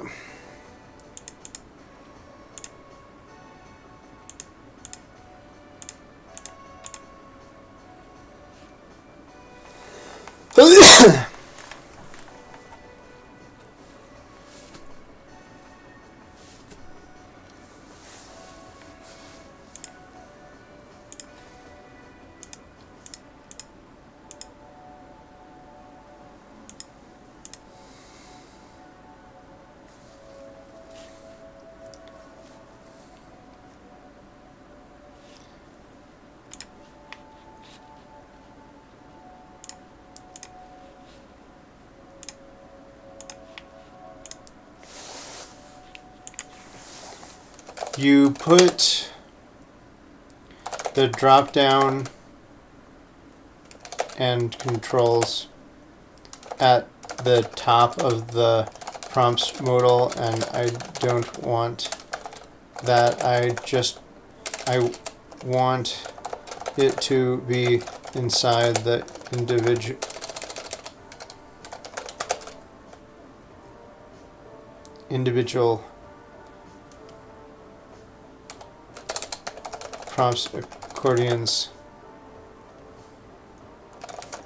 You put the drop down and controls at the top of the prompts modal, and I don't want that. I want it to be inside the individual prompts accordions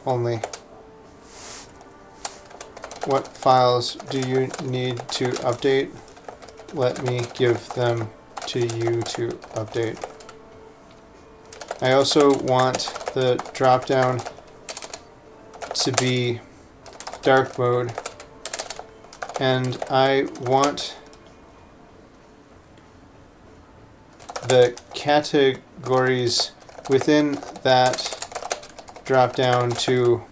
only. What files do you need to update? Let me give them to you to update. I also want the drop-down to be dark mode, and I want the categories within that drop-down to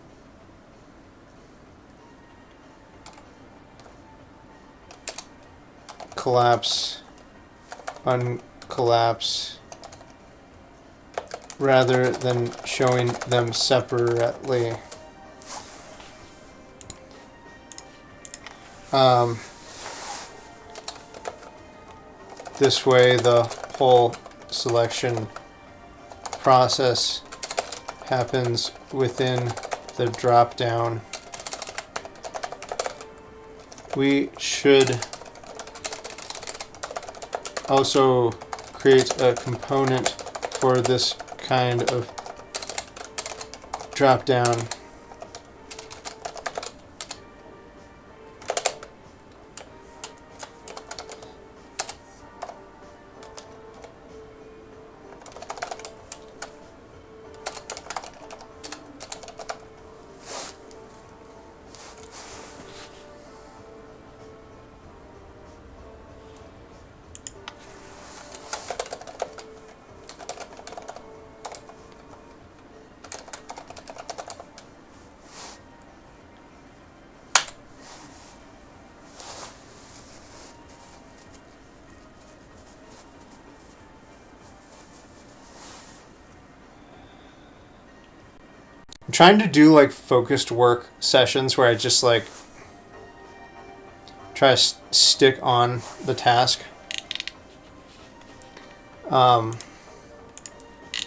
collapse, uncollapse, rather than showing them separately. This way the whole selection process happens within the drop-down. We should also create a component for this kind of drop-down. trying to do like focused work sessions where I just like try to stick on the task.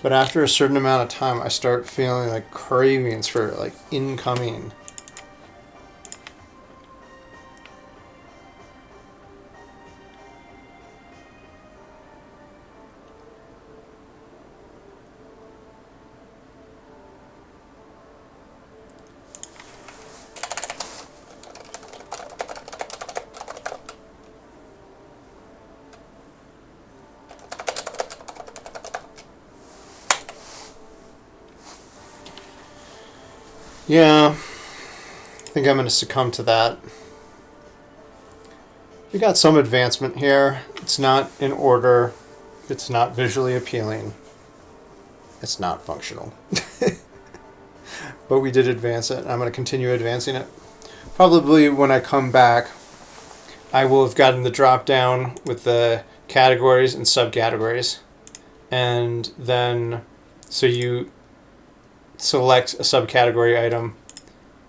But after a certain amount of time, I start feeling like cravings for like incoming. Yeah, I think I'm going to succumb to that. We got some advancement here. It's not in order. It's not visually appealing. It's not functional. But we did advance it. I'm going to continue advancing it. Probably when I come back, I will have gotten the drop down with the categories and subcategories. And then, so you select a subcategory item,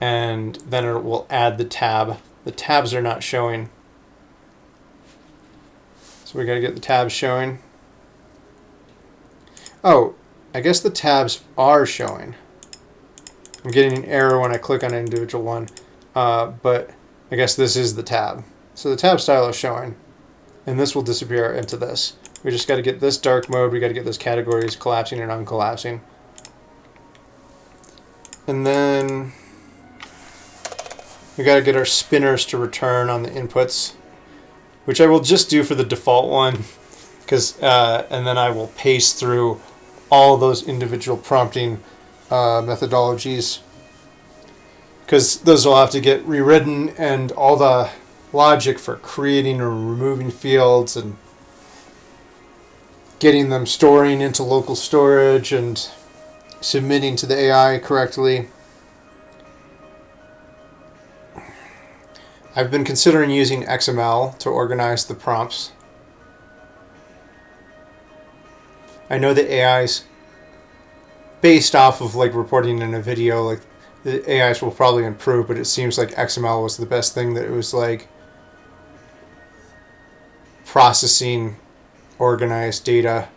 and then it will add the tab. The tabs are not showing. So we got to get the tabs showing. Oh, I guess the tabs are showing. I'm getting an error when I click on an individual one, but I guess this is the tab. So the tab style is showing, and this will disappear into this. We just got to get this dark mode. We got to get those categories collapsing and uncollapsing. And then we got to get our spinners to return on the inputs, which I will just do for the default one, because and then I will paste through all those individual prompting methodologies, because those will have to get rewritten, and all the logic for creating or removing fields and getting them storing into local storage and submitting to the AI correctly. I've been considering using XML to organize the prompts. I know the AIs, based off of like reporting in a video, like the AIs will probably improve, but it seems like XML was the best thing, that it was like processing organized data.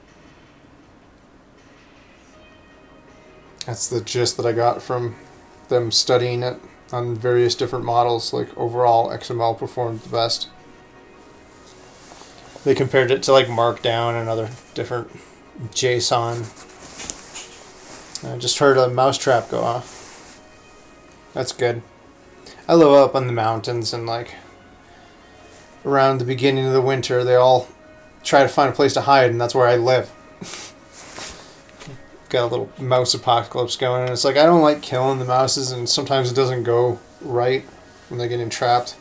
That's the gist that I got from them studying it on various different models. Like overall, XML performed the best. They compared it to like Markdown and other different JSON. I just heard a mousetrap go off. That's good. I live up on the mountains, and like around the beginning of the winter, they all try to find a place to hide, and that's where I live. Got a little mouse apocalypse going, and it's like I don't like killing the mouses, and sometimes it doesn't go right when they're getting trapped.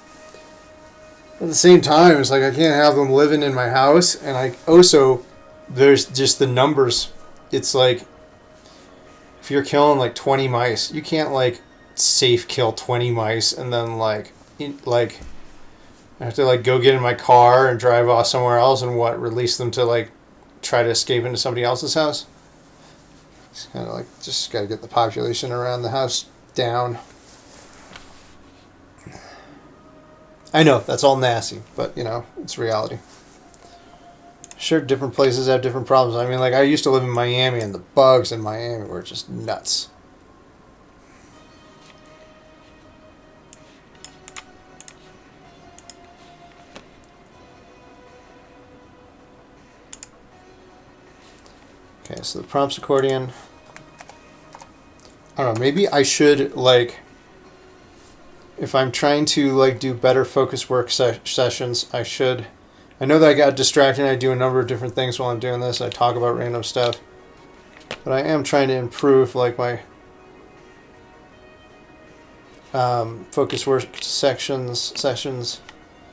At the same time, it's like I can't have them living in my house, and I also, there's just the numbers. It's like if you're killing like 20 mice, you can't like safe kill 20 mice and then like I have to like go get in my car and drive off somewhere else and release them to like try to escape into somebody else's house. It's kind of like just got to get the population around the house down. I know that's all nasty, but you know, it's reality. Sure, different places have different problems. I mean, like I used to live in Miami, and the bugs in Miami were just nuts. Okay, so the prompts accordion. I don't know, maybe I should, like, if I'm trying to, like, do better focus work sessions, I should. I know that I got distracted and I do a number of different things while I'm doing this. I talk about random stuff. But I am trying to improve, like, my focus work sessions,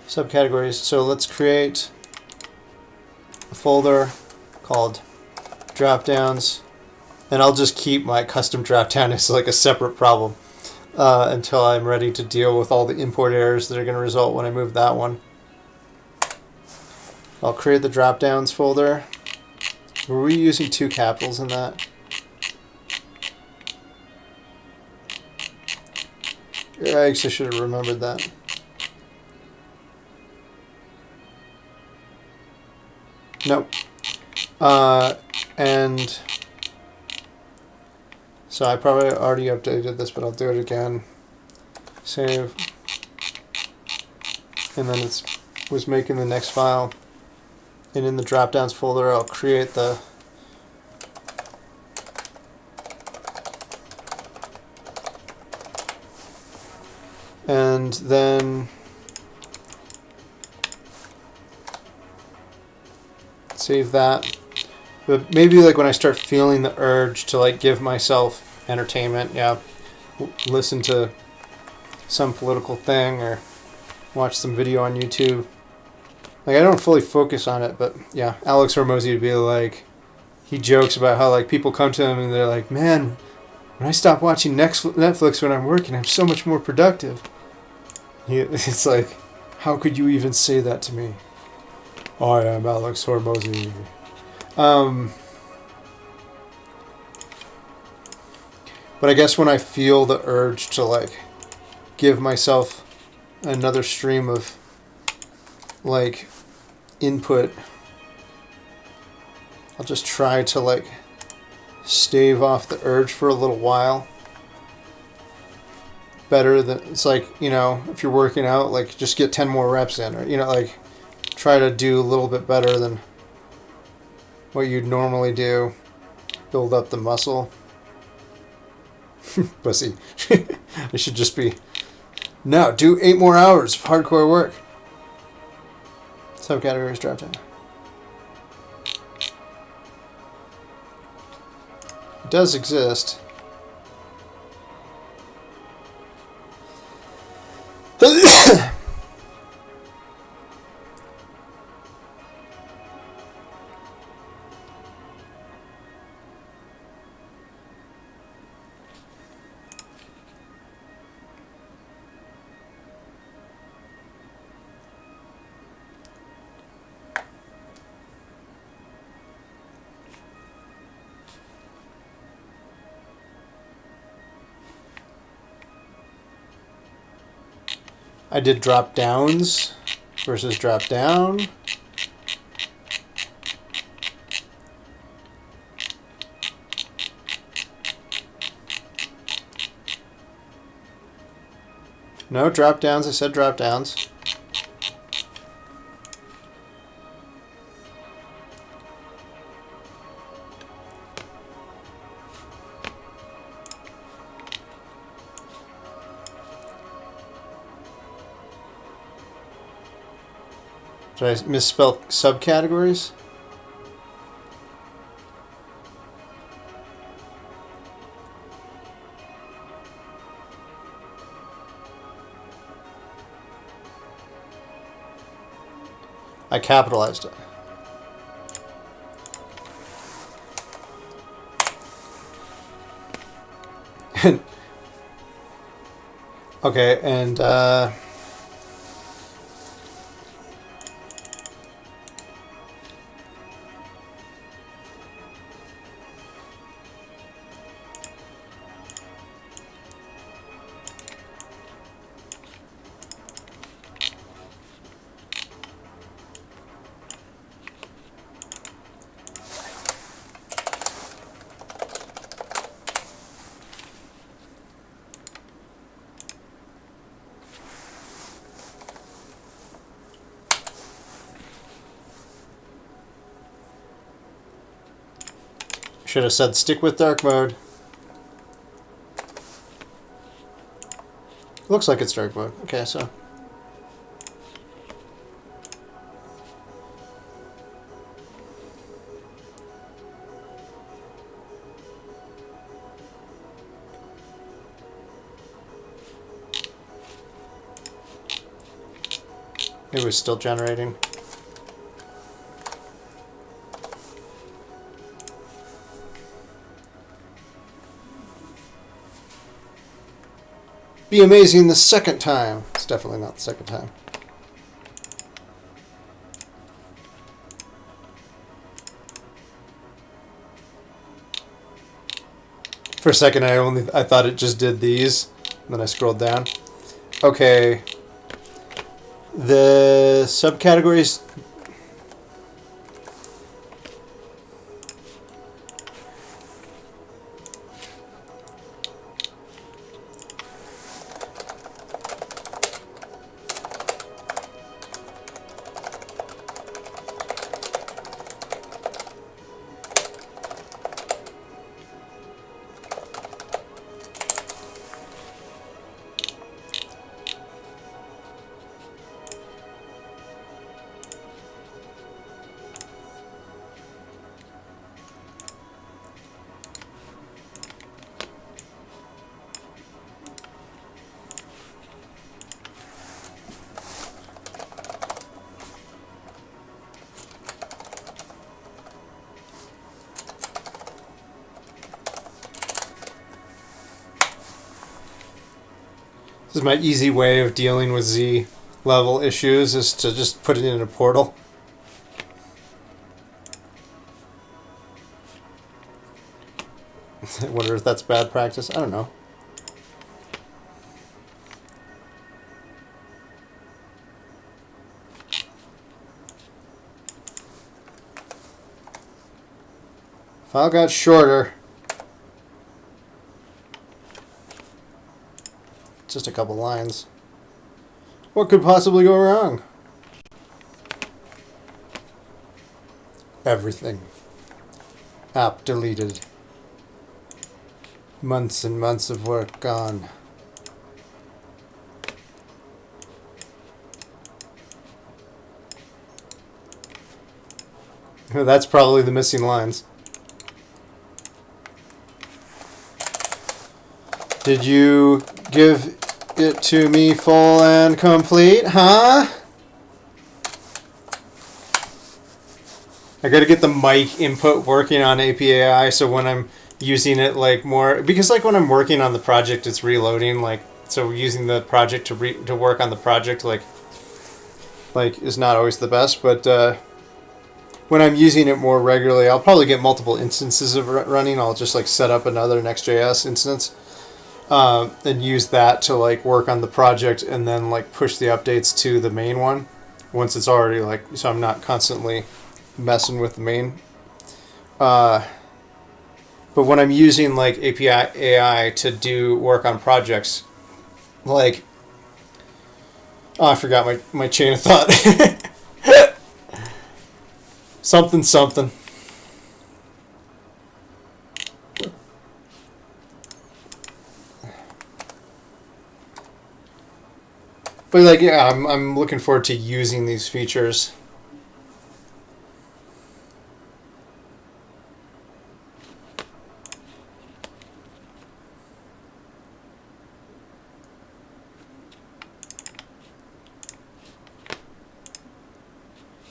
subcategories. So let's create a folder called drop downs, and I'll just keep my custom drop down as like a separate problem until I'm ready to deal with all the import errors that are going to result when I move that one. I'll create the drop downs folder. Were we using two capitals in that? I actually should have remembered that. Nope. And so I probably already updated this, but I'll do it again. Save. And then it was making the next file. And in the drop-downs folder, I'll create the and then save that. But maybe like when I start feeling the urge to like give myself entertainment, yeah, listen to some political thing or watch some video on YouTube. Like I don't fully focus on it, but yeah, Alex Hormozy would be like, he jokes about how like people come to him and they're like, man, when I stop watching Netflix when I'm working, I'm so much more productive. It's like, how could you even say that to me? I am Alex Hormozy. But I guess when I feel the urge to like give myself another stream of like input, I'll just try to like stave off the urge for a little while. Better than, it's like, you know, if you're working out, like just get 10 more reps in, or, you know, like try to do a little bit better than what you'd normally do. Build up the muscle. Pussy. I should just be, no, do 8 more hours of hardcore work. Subcategories drop down. It does exist. I did drop downs versus drop down. No drop downs, I said drop downs. Did I misspell subcategories? I capitalized it. Okay, and should have said stick with dark mode. Looks like it's dark mode. Okay, so. It was still generating. Be amazing the second time. It's definitely not the second time. For a second, I thought it just did these. And then I scrolled down. Okay. The subcategories. This is my easy way of dealing with Z level issues, is to just put it in a portal. I wonder if that's bad practice. I don't know. File got shorter. Just a couple lines. What could possibly go wrong? Everything. App deleted. Months and months of work gone. That's probably the missing lines. Did you give it to me full and complete, huh? I gotta get the mic input working on API, so when I'm using it like more, because like when I'm working on the project, it's reloading, like, so using the project to work on the project like is not always the best, but when I'm using it more regularly, I'll probably get multiple instances of running. I'll just like set up another Next.js instance. And use that to like work on the project and then like push the updates to the main one once it's already like, so I'm not constantly messing with the main. But when I'm using like API AI to do work on projects, like, oh, I forgot my chain of thought. something. But like, yeah, I'm looking forward to using these features.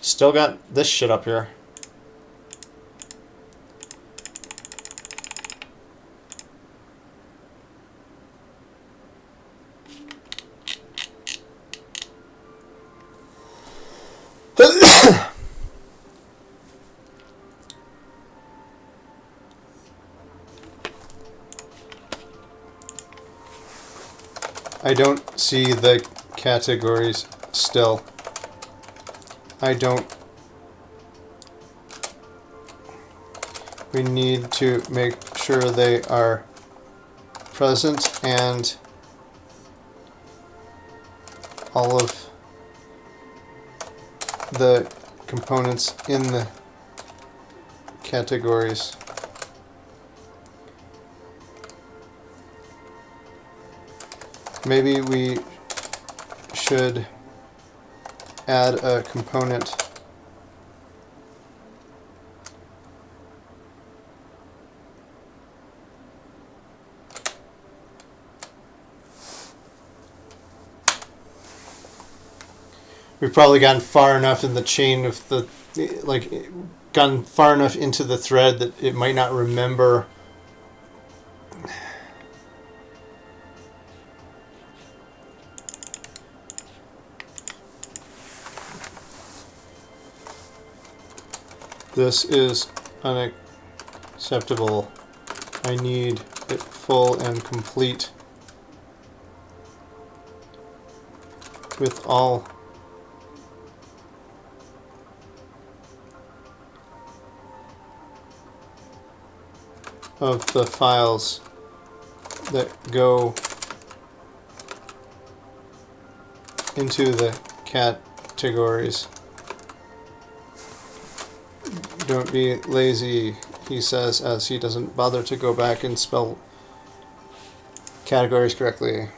Still got this shit up here. I don't see the categories still. I don't. We need to make sure they are present and all of the components in the categories. Maybe we should add a component we've probably gotten far enough in the chain of the, like, gotten far enough into the thread that it might not remember. This is unacceptable. I need it full and complete. with all of the files that go into the categories. Don't be lazy, he says, as he doesn't bother to go back and spell categories correctly.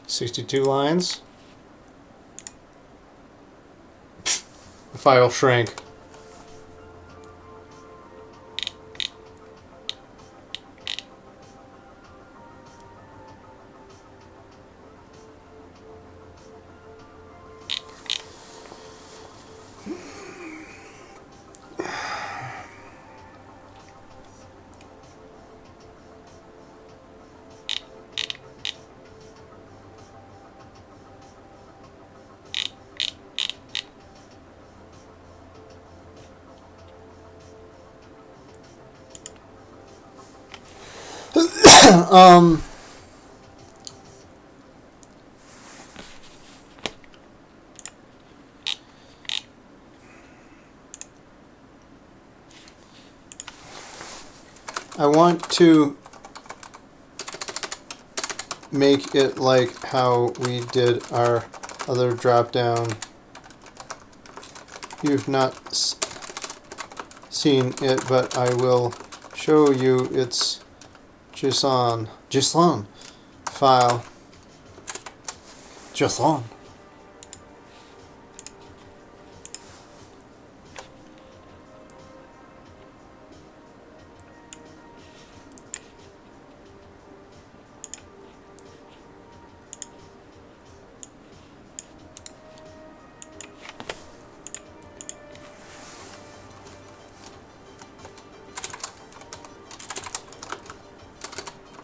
"62 lines. The file shrank. I want to make it like how we did our other drop down. You've not seen it, but I will show you its JSON file. JSON.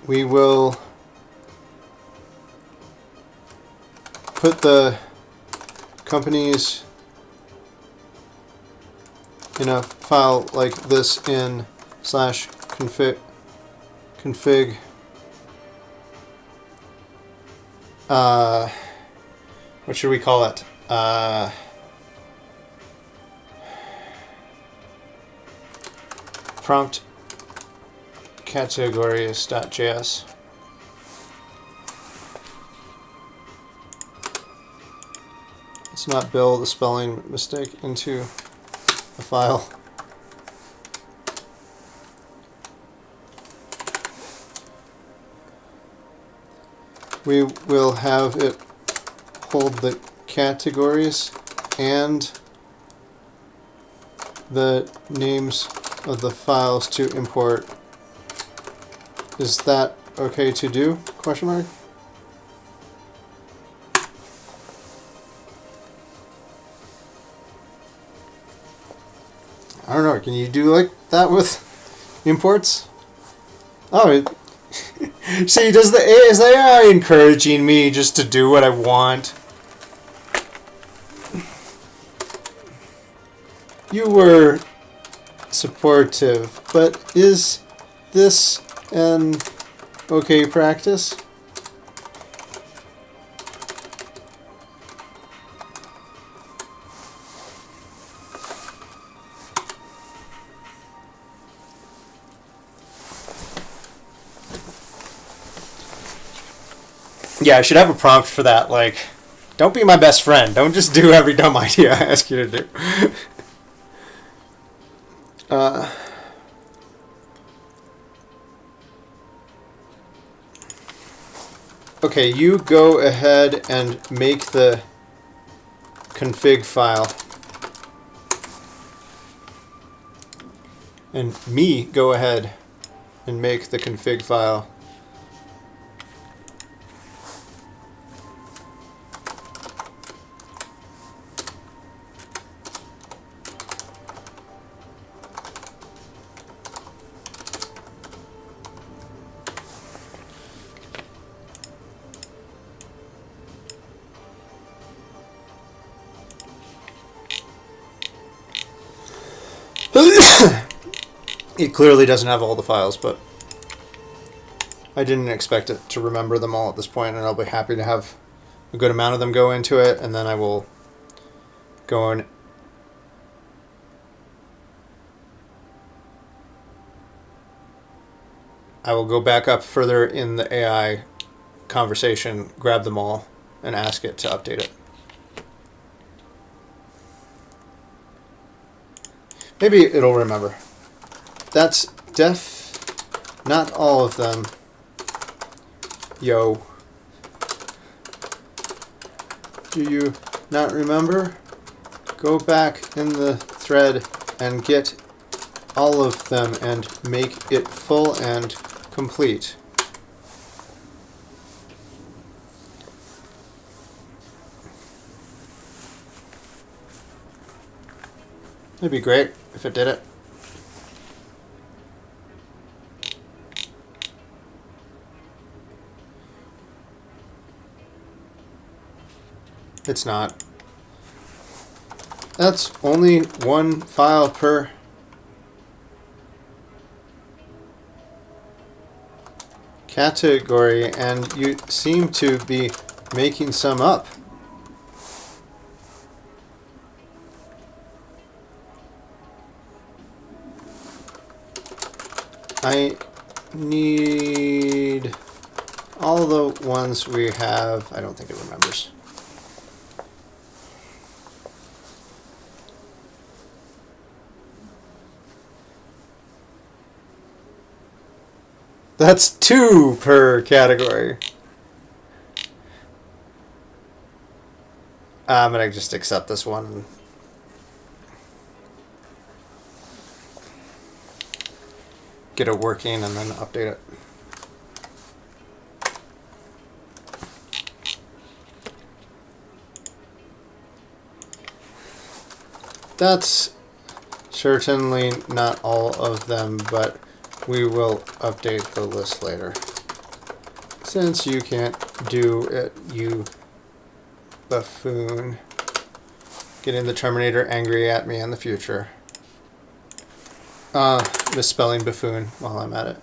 We will put the companies in a file like this in /config what should we call it? Prompt categories.js. Let's not build a spelling mistake into the file. We will have it hold the categories and the names of the files to import. Is that okay to do? Question mark. I don't know. Can you do like that with imports? Oh, see, does the AI, is the AI encouraging me just to do what I want? You were supportive, but is this an okay practice? Yeah, I should have a prompt for that, like, don't be my best friend. Don't just do every dumb idea I ask you to do. Okay, you go ahead and make the config file. And me go ahead and make the config file. It clearly doesn't have all the files, but I didn't expect it to remember them all at this point, and I'll be happy to have a good amount of them go into it, and then I will go in. I will go back up further in the AI conversation, grab them all, and ask it to update it. Maybe it'll remember. That's not all of them. Yo. Do you not remember? Go back in the thread and get all of them and make it full and complete. It'd be great if it did it. It's not. That's only one file per category, and you seem to be making some up. I need all the ones we have. I don't think it remembers. That's 2 per category. I'm going to just accept this one and get it working and then update it. That's certainly not all of them, but we will update the list later. Since you can't do it, you buffoon. Getting the Terminator angry at me in the future. Misspelling buffoon while I'm at it.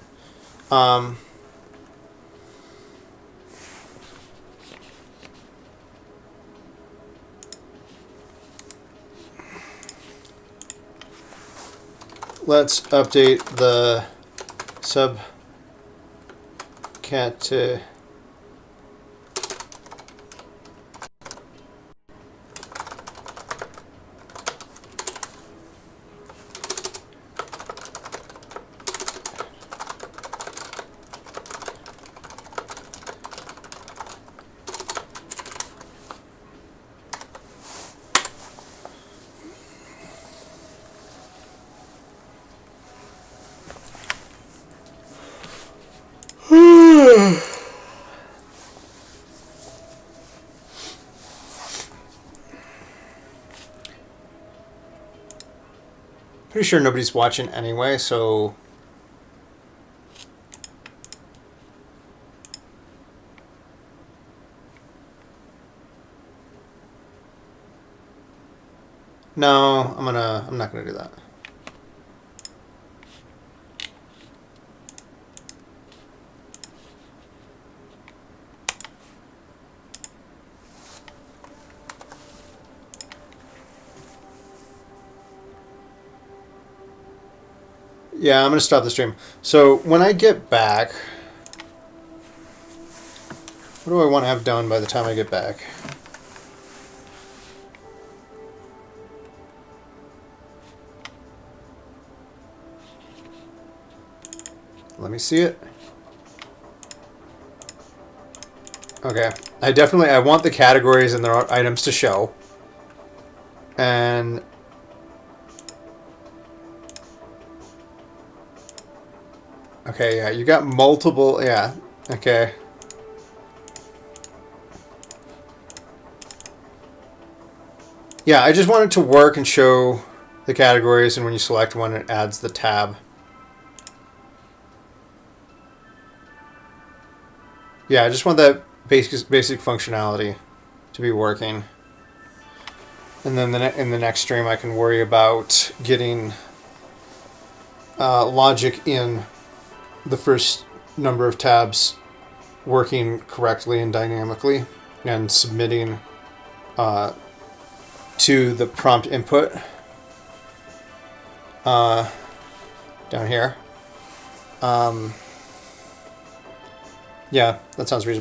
Let's update the subcat. Pretty sure nobody's watching anyway, so no, I'm not gonna do that. Yeah, I'm going to stop the stream. So when I get back, what do I want to have done by the time I get back? Let me see it. Okay. I want the categories and their items to show. And okay, yeah, you got multiple, yeah, okay. Yeah, I just want it to work and show the categories, and when you select one, it adds the tab. Yeah, I just want that basic functionality to be working. And then in the next stream, I can worry about getting logic in the first number of tabs working correctly and dynamically, and submitting to the prompt input down here. Yeah, that sounds reasonable.